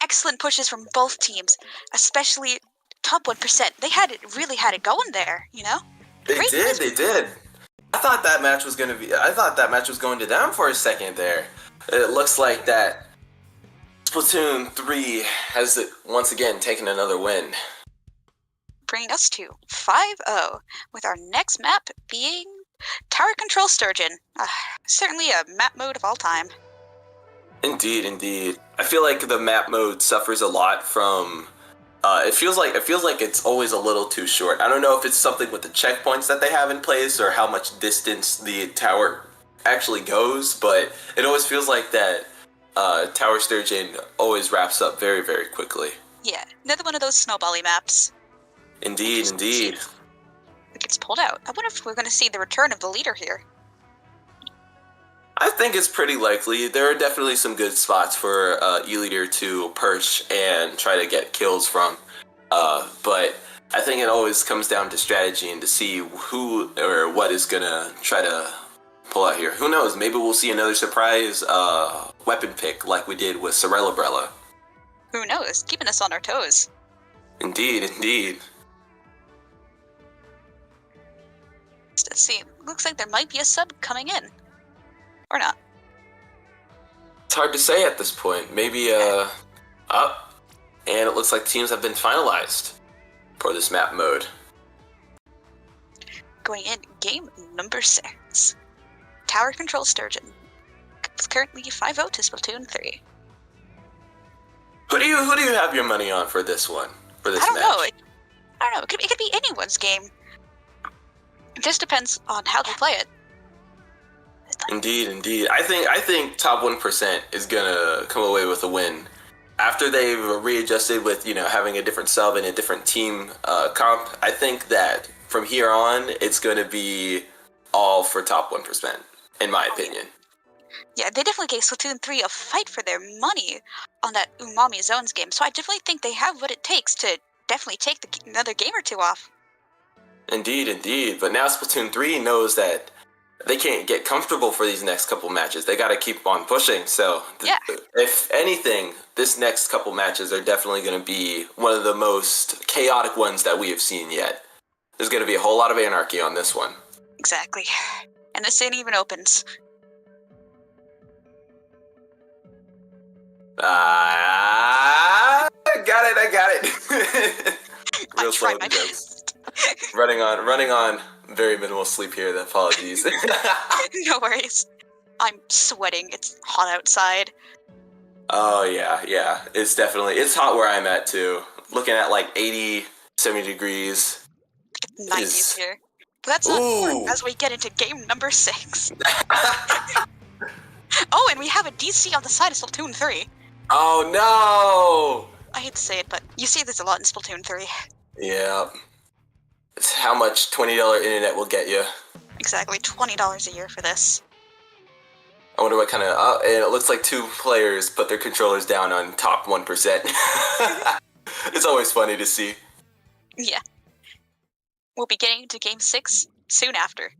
Excellent pushes from both teams, especially top 1%. They really had it going there, you know? They did. I thought that match was going to them for a second there. It looks like that Splatoon 3 has once again taken another win. Bringing us to 5-0, with our next map being Tower Control Sturgeon. Certainly a map mode of all time. Indeed. I feel like the map mode suffers a lot from. It feels like it's always a little too short. I don't know if it's something with the checkpoints that they have in place or how much distance the tower actually goes, but it always feels like that Tower Sturgeon always wraps up very, very quickly. Yeah, another one of those snowbally maps. Indeed. It gets pulled out. I wonder if we're going to see the return of the leader here. I think it's pretty likely. There are definitely some good spots for E-Leader to perch and try to get kills from. But I think it always comes down to strategy and to see who or what is going to try to pull out here. Who knows? Maybe we'll see another surprise weapon pick like we did with Sorella. Who knows? Keeping us on our toes. Indeed. Let's see. Looks like there might be a sub coming in. Or not. It's hard to say at this point. Maybe up. And it looks like teams have been finalized for this map mode. Going in, game number 6. Tower Control Sturgeon. It's currently 5-0 to Splatoon 3. Who do you have your money on for this one? For this match? I don't know. It could be anyone's game. It just depends on how they play it. Indeed. I think top 1% is gonna come away with a win after they've readjusted with having a different sub and a different team comp. I think that from here on it's gonna be all for top 1%, in my opinion. Yeah, they definitely gave Splatoon 3 a fight for their money on that Umami Zones game, so I definitely think they have what it takes to definitely take another game or two off. Indeed. But now Splatoon 3 knows that they can't get comfortable for these next couple matches. They got to keep on pushing. So, if anything, this next couple matches are definitely going to be one of the most chaotic ones that we have seen yet. There's going to be a whole lot of anarchy on this one. Exactly. And this ain't even opens. I got it. Real slow my best. Running on very minimal sleep here. Apologies. No worries. I'm sweating. It's hot outside. Oh yeah. It's hot where I'm at too. Looking at like 80, 70 degrees. 90s here. But that's not important as we get into game number 6. Oh, and we have a DC on the side of Splatoon 3. Oh no! I hate to say it, but you see this a lot in Splatoon 3. Yeah. It's how much $20 internet will get you. Exactly, $20 a year for this. I wonder what kind of... and it looks like 2 players put their controllers down on top 1%. It's always funny to see. Yeah. We'll be getting to Game 6 soon after.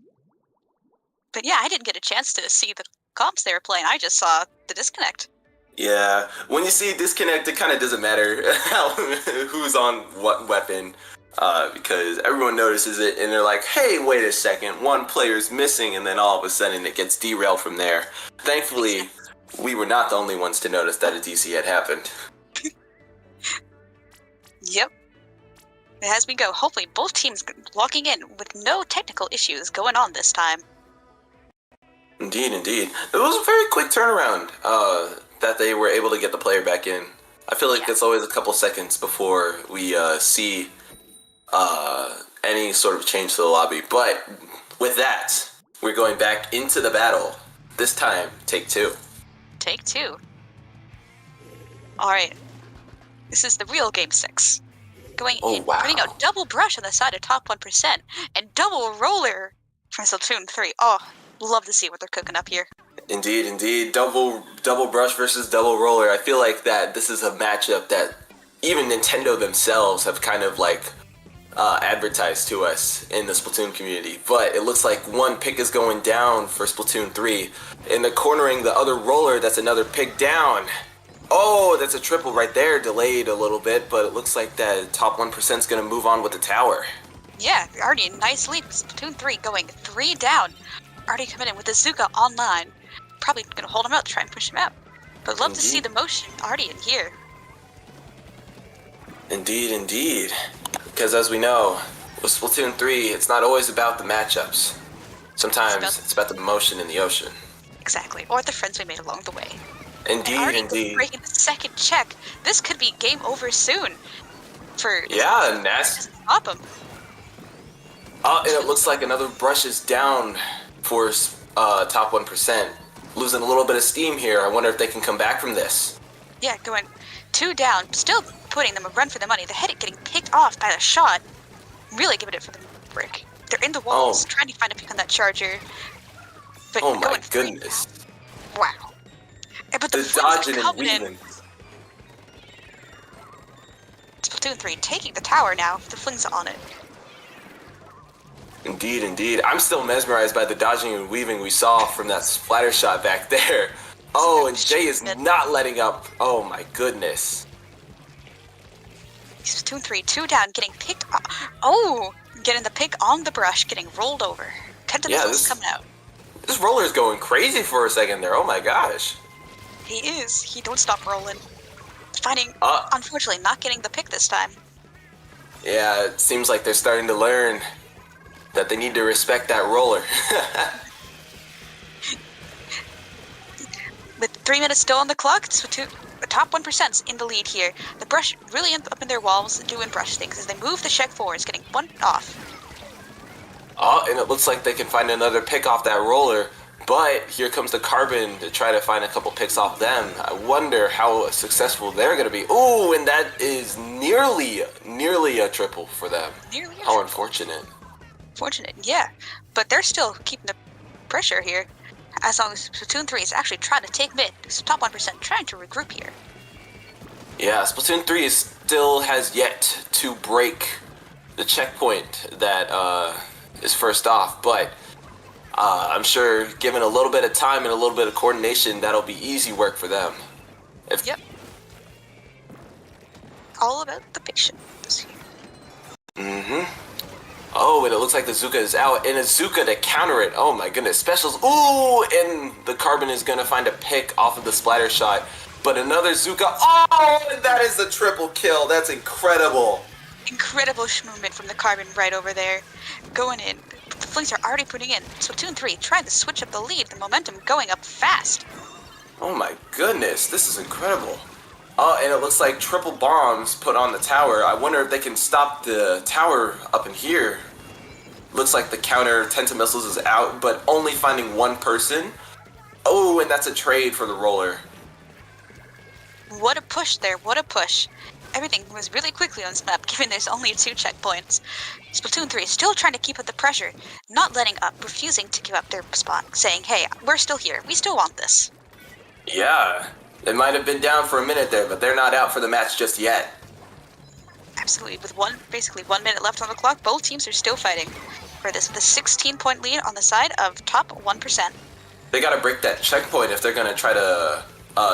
But yeah, I didn't get a chance to see the comps they were playing. I just saw the disconnect. Yeah, when you see disconnect, it kind of doesn't matter who's on what weapon, because everyone notices it and they're like, hey, wait a second, one player's missing, and then all of a sudden it gets derailed from there. Thankfully, we were not the only ones to notice that a DC had happened. Yep. As we go, hopefully both teams locking in with no technical issues going on this time. Indeed. It was a very quick turnaround that they were able to get the player back in. I feel like it's always a couple seconds before we see any sort of change to the lobby. But with that, we're going back into the battle. This time, take 2. Take 2. Alright. This is the real Game 6. Going in, putting out double brush on the side of top 1%, and double roller from Splatoon 3. Oh, love to see what they're cooking up here. Indeed, indeed. Double brush versus double roller. I feel like that this is a matchup that even Nintendo themselves have kind of like advertised to us in the Splatoon community. But it looks like one pick is going down for Splatoon 3. In the cornering the other roller, that's another pick down. Oh, that's a triple right there, delayed a little bit, but it looks like that top 1% is going to move on with the tower. Yeah, already a nice lead. Splatoon 3 going 3 down. Already coming in with the Zuka online. Probably going to hold him out, try and push him out. But love to see the motion already in here. Indeed, indeed. Because as we know, with Splatoon 3, it's not always about the matchups. Sometimes it's about the motion in the ocean. Exactly, or the friends we made along the way. Indeed, indeed. Breaking the second check. This could be game over soon. And that's... Stop him. And it looks like another brush is down for top 1%. Losing a little bit of steam here. I wonder if they can come back from this. Yeah, going 2 down. Still putting them a run for the money. The head getting picked off by the shot. Really giving it for the brick. They're in the walls, trying to find a pick on that charger. But oh my goodness. Wow. But the dodging and weaving. Splatoon 3 taking the tower now. The flings on it. Indeed, indeed. I'm still mesmerized by the dodging and weaving we saw from that splatter shot back there. Oh, and Jay is not letting up. Oh my goodness. Splatoon 3, 2 down, getting picked up. Oh, getting the pick on the brush, getting rolled over. 10 to the missiles coming out. This roller is going crazy for a second there. Oh my gosh. He is. He don't stop rolling. Finding, unfortunately, not getting the pick this time. Yeah, it seems like they're starting to learn that they need to respect that roller. With 3 minutes still on the clock, the top 1%'s in the lead here. The brush really ends up in their walls doing brush things as they move the check forwards, getting one off. Oh, and it looks like they can find another pick off that roller, but here comes the carbon to try to find a couple picks off them. I wonder how successful they're going to be. Ooh, and that is nearly a triple for them. How unfortunate. Fortunate, yeah. But they're still keeping the pressure here. As long as Splatoon 3 is actually trying to take mid, so top 1% trying to regroup here. Yeah, Splatoon 3 still has yet to break the checkpoint that is first off, but I'm sure given a little bit of time and a little bit of coordination, that'll be easy work for them. Yep. All about the patience here. Mm-hmm. Oh, and it looks like the Zuka is out, and a Zuka to counter it. Oh my goodness, specials. Ooh, and the carbon is gonna find a pick off of the splatter shot, but another Zuka. Oh, and that is a triple kill. That's incredible. Incredible movement from the carbon right over there. Going in. The flings are already putting in. Splatoon 3 trying to switch up the lead. The momentum going up fast. Oh my goodness, this is incredible. Oh, and it looks like triple bombs put on the tower. I wonder if they can stop the tower up in here. Looks like the counter 10 to missiles is out, but only finding one person. Oh, and that's a trade for the roller. What a push there, what a push. Everything was really quickly on this map, given there's only 2 checkpoints. Splatoon 3 is still trying to keep up the pressure, not letting up, refusing to give up their spot, saying, hey, we're still here, we still want this. Yeah. They might have been down for a minute there, but they're not out for the match just yet. Absolutely. With basically 1 minute left on the clock, both teams are still fighting for this with a 16-point lead on the side of top 1%. They got to break that checkpoint if they're going to try to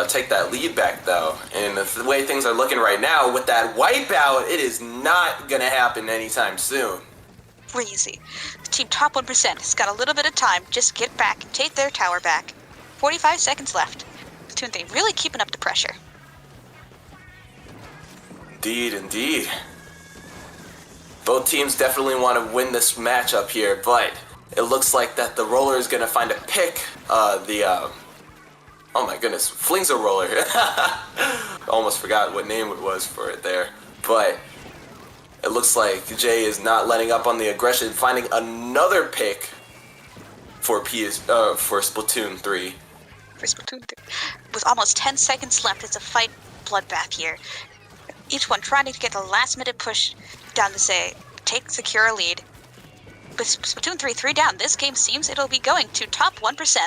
take that lead back, though. And the way things are looking right now, with that wipeout, it is not going to happen anytime soon. Crazy. Team top 1% has got a little bit of time. Just get back and take their tower back. 45 seconds left. Splatoon 3 really keeping up the pressure. Indeed, indeed. Both teams definitely want to win this matchup here, but it looks like that the roller is going to find a pick. Oh my goodness, flings a roller. Almost forgot what name it was for it there. But it looks like Jay is not letting up on the aggression, finding another pick for Splatoon 3. For Splatoon 3. With almost 10 seconds left, it's a fight bloodbath here. Each one trying to get the last minute push down to secure a lead. with Splatoon 3 down, this game seems it'll be going to top 1%.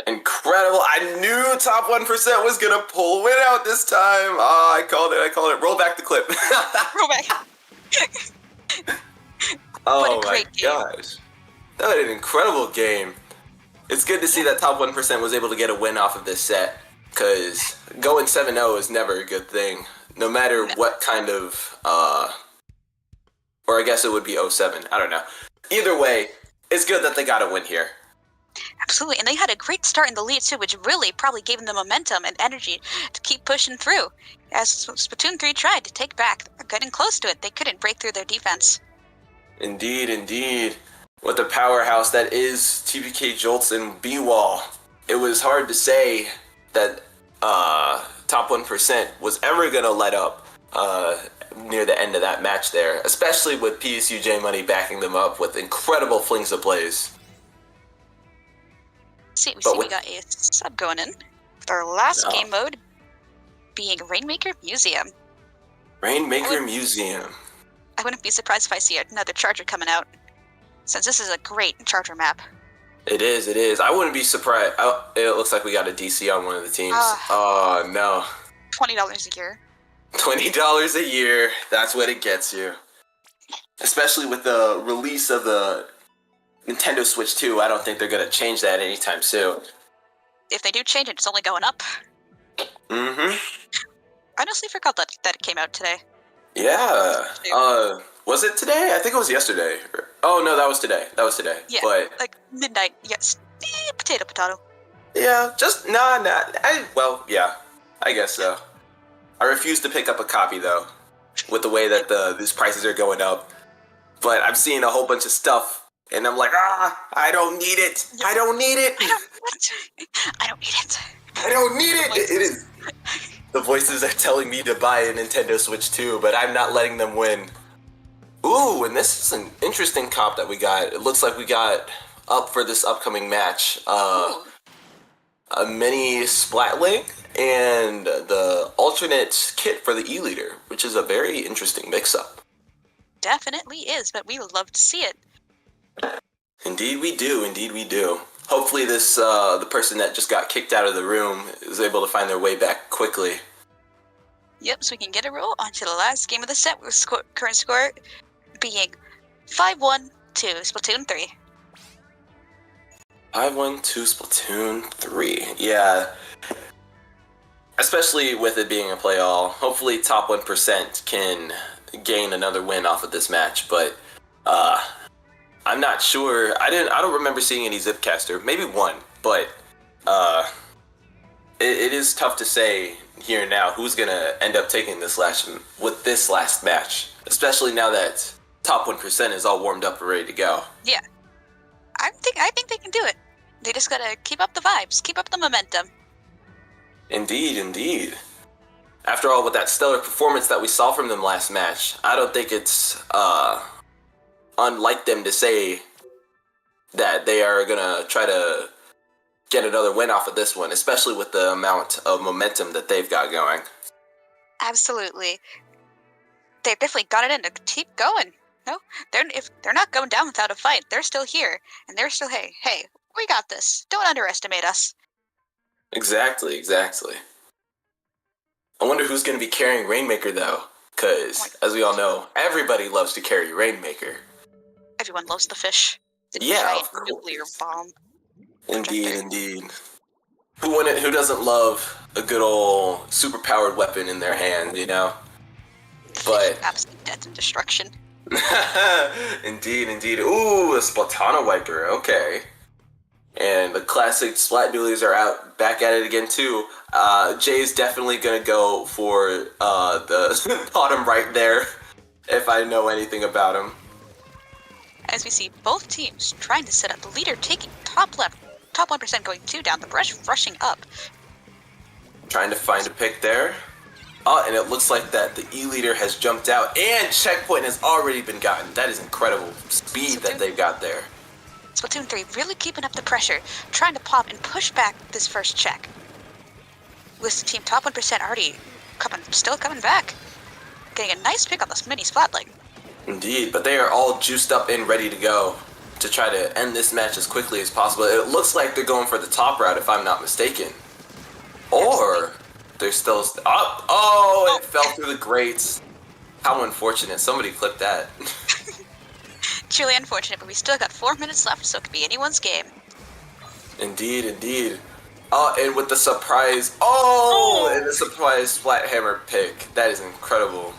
Incredible. I knew top 1% was going to pull a win out this time. Oh, I called it. Roll back the clip. Roll back. Oh my great game. gosh. That was an incredible game. It's good to see that top 1% was able to get a win off of this set, because going 7-0 is never a good thing, no matter what kind of, or I guess it would be 0-7, I don't know. Either way, it's good that they got a win here. Absolutely, and they had a great start in the lead too, which really probably gave them the momentum and energy to keep pushing through. As Splatoon 3 tried to take back, getting close to it, they couldn't break through their defense. Indeed, indeed. With the powerhouse that is TPK Jolts and B-Wall, it was hard to say that top 1% was ever going to let up near the end of that match there, especially with PSU J Money backing them up with incredible flings of plays. We got a sub going in with our last game mode being Rainmaker Museum. Rainmaker Museum. I wouldn't be surprised if I see another Charger coming out, since this is a great Charger map. It is. I wouldn't be surprised. Oh, it looks like we got a DC on one of the teams. Oh, no. $20 a year. $20 a year. That's what it gets you. Especially with the release of the Nintendo Switch 2, I don't think they're going to change that anytime soon. If they do change it, it's only going up. Mm-hmm. I honestly forgot that it came out today. Yeah. Was it today? I think it was yesterday. Oh, no, that was today. Yeah, but, like midnight, yes. Potato. Yeah, just, yeah, I guess so. I refuse to pick up a copy, though, with the way that these prices are going up. But I'm seeing a whole bunch of stuff, and I'm like, I don't need it. Yep. I don't need it. I don't need it. I don't need it. It is. The voices are telling me to buy a Nintendo Switch 2, but I'm not letting them win. Ooh, and this is an interesting comp that we got. It looks like we got up for this upcoming match a mini Splatling and the alternate kit for the E-Leader, which is a very interesting mix-up. Definitely is, but we would love to see it. Indeed we do. Hopefully this, the person that just got kicked out of the room is able to find their way back quickly. Yep, so we can get a roll onto the last game of the set with current score being 5-1 to Splatoon 3. 5-1 to Splatoon 3. Yeah. Especially with it being a play-all. Hopefully top 1% can gain another win off of this match, but I'm not sure. I don't remember seeing any Zipcaster. Maybe one, but it is tough to say here and now who's gonna end up taking this last match, especially now that top 1% is all warmed up and ready to go. Yeah, I think they can do it. They just gotta keep up the vibes, keep up the momentum. Indeed. After all, with that stellar performance that we saw from them last match, I don't think it's unlike them to say that they are gonna try to get another win off of this one, especially with the amount of momentum that they've got going. Absolutely. They've definitely got it in to keep going. No, if they're not going down without a fight. They're still here, and they're still, hey, we got this. Don't underestimate us. Exactly. I wonder who's going to be carrying Rainmaker, though, because, as we all know, everybody loves to carry Rainmaker. Everyone loves the fish. The giant nuclear bomb. Indeed. Who doesn't love a good old superpowered weapon in their hand, you know? But absolute death and destruction. Indeed. Ooh, a Splatana wiper. Okay. And the classic Splat Dualies are out back at it again too. Jay's definitely gonna go for the bottom right there, if I know anything about him. As we see both teams trying to set up, the leader taking top left, top 1% going 2 down, the brush rushing up. Trying to find a pick there. Oh, and it looks like that the E-Leader has jumped out and checkpoint has already been gotten. That is incredible speed that they've got there. Splatoon 3 really keeping up the pressure, trying to pop and push back this first check. With the team top 1% already still coming back. Getting a nice pick on this mini Splatling. Indeed, but they are all juiced up and ready to go. to try to end this match as quickly as possible. It looks like they're going for the top route, if I'm not mistaken. Or they're still up. Oh, it fell through the grates. How unfortunate. Somebody clipped that. Truly unfortunate, but we still got 4 minutes left, so it could be anyone's game. Indeed, indeed. Oh, and with the surprise. Oh, and the surprise Splat Hammer pick. That is incredible.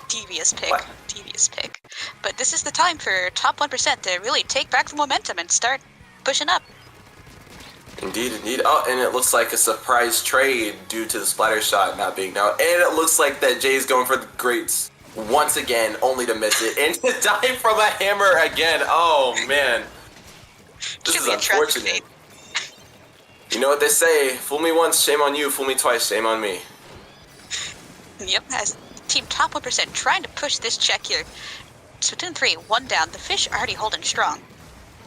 Devious pick. Devious pick. But this is the time for top 1% to really take back the momentum and start pushing up. Indeed, indeed. Oh, and it looks like a surprise trade due to the splatter shot not being down. And it looks like that Jay's going for the grates once again, only to miss it. And to die from a hammer again. Oh, man. This is unfortunate. You know what they say, fool me once, shame on you, fool me twice, shame on me. Yep, as team top 1% trying to push this check here. Splatoon 3, 1 down, the fish already holding strong.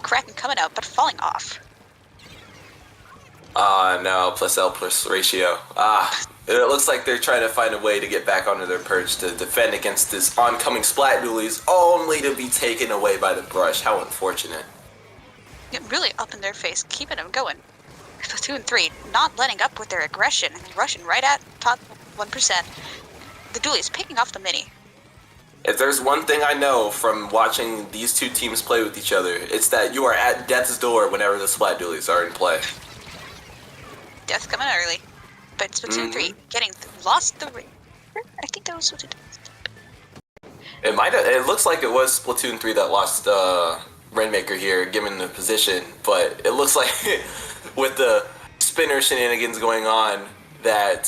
Kraken coming out, but falling off. No, plus L plus ratio. It looks like they're trying to find a way to get back onto their perch to defend against this oncoming Splat Dualies, only to be taken away by the brush. How unfortunate. Yep, really up in their face, keeping them going. Splatoon 3 not letting up with their aggression, rushing right at top 1%. The Dualies picking off the mini. If there's one thing I know from watching these two teams play with each other, it's that you are at death's door whenever the Splat Dualies are in play. Death coming early. But Splatoon 3 getting lost the ring. I think that was what it is. It looks like it was Splatoon 3 that lost Rainmaker here, given the position, but it looks like with the spinner shenanigans going on that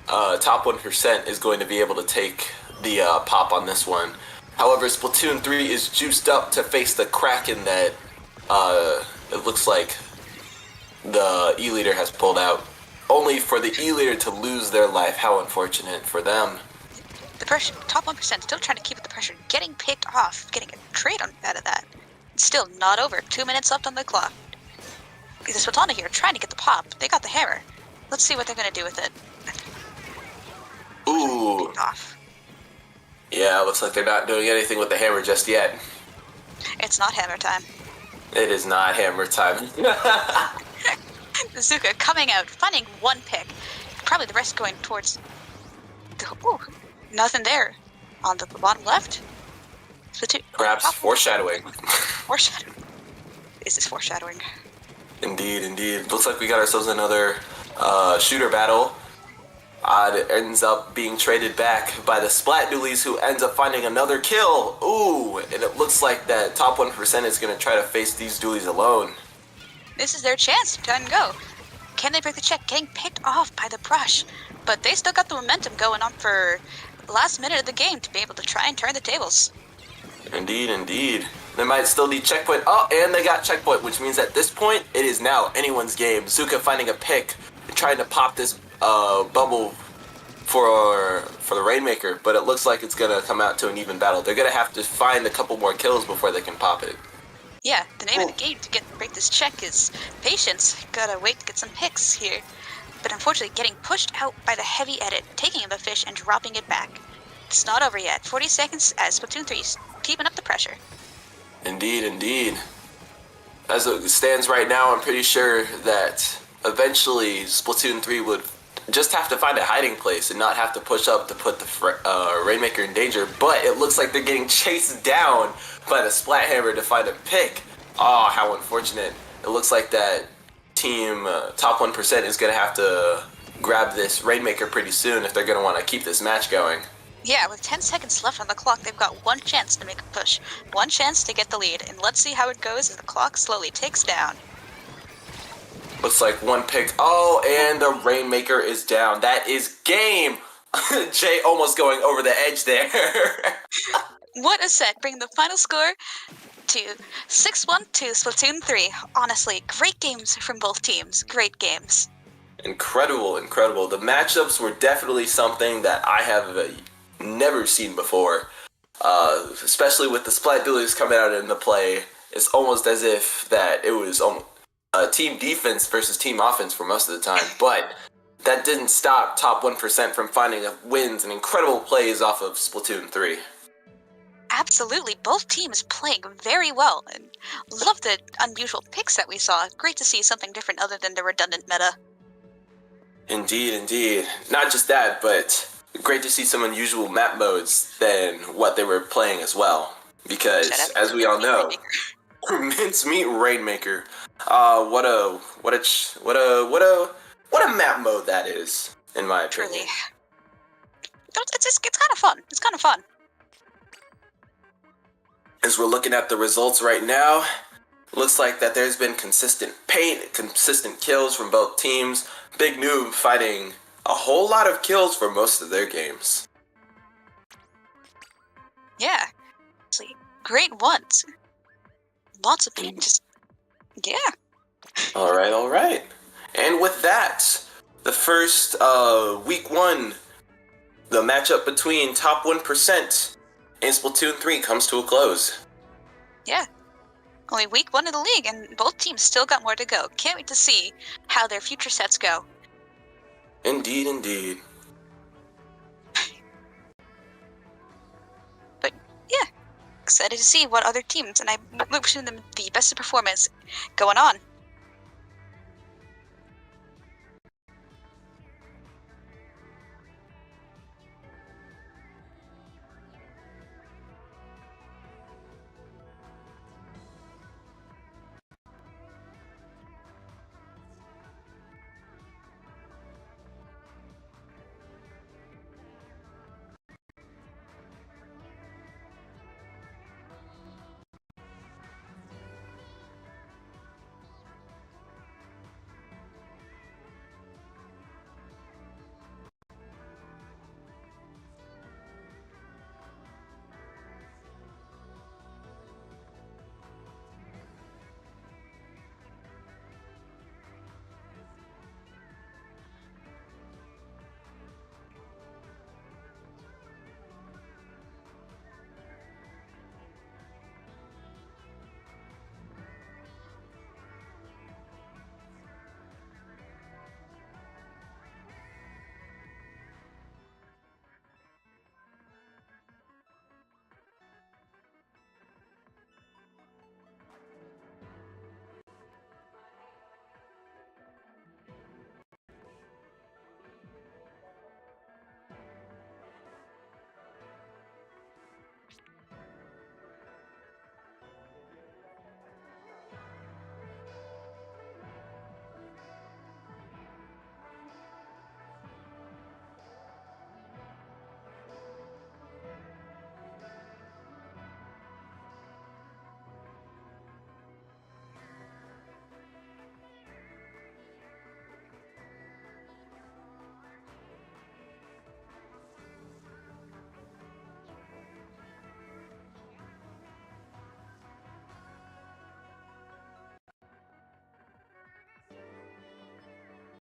top 1% is going to be able to take the pop on this one. However, Splatoon 3 is juiced up to face the Kraken that it looks like the E-Leader has pulled out. Only for the E-Leader to lose their life. How unfortunate for them. The pressure, top 1% still trying to keep up the pressure, getting picked off, getting a trade out of that. It's still not over, 2 minutes left on the clock. The Splatana here trying to get the pop. They got the hammer. Let's see what they're going to do with it. Ooh. Off. Yeah, looks like they're not doing anything with the hammer just yet. It's not hammer time. It is not hammer time. Zuka coming out, finding one pick. Probably the rest going towards... Ooh, nothing there. On the bottom left. Perhaps foreshadowing. Foreshadowing. Is this foreshadowing? Indeed, indeed. Looks like we got ourselves another shooter battle. It ends up being traded back by the Splat Dualies, who ends up finding another kill. Ooh, and it looks like that top 1% is going to try to face these Dualies alone. This is their chance. Time to go. Can they break the check? Getting picked off by the brush. But they still got the momentum going on for the last minute of the game to be able to try and turn the tables. Indeed, indeed. They might still need checkpoint. Oh, and they got checkpoint, which means at this point, it is now anyone's game. Zuka finding a pick, trying to pop this bubble for the Rainmaker, but it looks like it's going to come out to an even battle. They're going to have to find a couple more kills before they can pop it. Yeah, the name of the game to break this check is patience. Gotta wait to get some hits here. But unfortunately getting pushed out by the heavy edit, taking the fish and dropping it back. It's not over yet. 40 seconds as Splatoon 3's keeping up the pressure. Indeed, indeed. As it stands right now, I'm pretty sure that eventually Splatoon 3 would just have to find a hiding place and not have to push up to put the Rainmaker in danger. But it looks like they're getting chased down by the Splat Hammer to find a pick. Oh, how unfortunate. It looks like that team top 1% is going to have to grab this Rainmaker pretty soon if they're going to want to keep this match going. Yeah, with 10 seconds left on the clock, they've got one chance to make a push. One chance to get the lead, and let's see how it goes as the clock slowly ticks down. Looks like one pick. Oh, and the Rainmaker is down. That is game. Jay almost going over the edge there. What a set, bringing the final score to 6-1 to Splatoon 3. Honestly, great games from both teams. Great games. Incredible, incredible. The matchups were definitely something that I have never seen before. Especially with the Splat Dualies coming out in the play. It's almost as if that it was team defense versus team offense for most of the time. But that didn't stop top 1% from finding wins and incredible plays off of Splatoon 3. Absolutely, both teams playing very well, and love the unusual picks that we saw. Great to see something different other than the redundant meta. Indeed, indeed. Not just that, but great to see some unusual map modes than what they were playing as well. Because, Shout out as we all know, Rainmaker. Mincemeat Rainmaker. What a map mode that is, in my opinion. Truly. It's kind of fun. It's kind of fun. As we're looking at the results right now, looks like that there's been consistent paint, consistent kills from both teams. Big Noob fighting a whole lot of kills for most of their games. Yeah. Actually, great ones. Lots of people just... Yeah. Alright. And with that, the first week 1, the matchup between top 1% and Splatoon 3 comes to a close. Yeah. Only week 1 of the league, and both teams still got more to go. Can't wait to see how their future sets go. Indeed, indeed. But yeah, excited to see what other teams, and I'm wishing them the best of performance going on.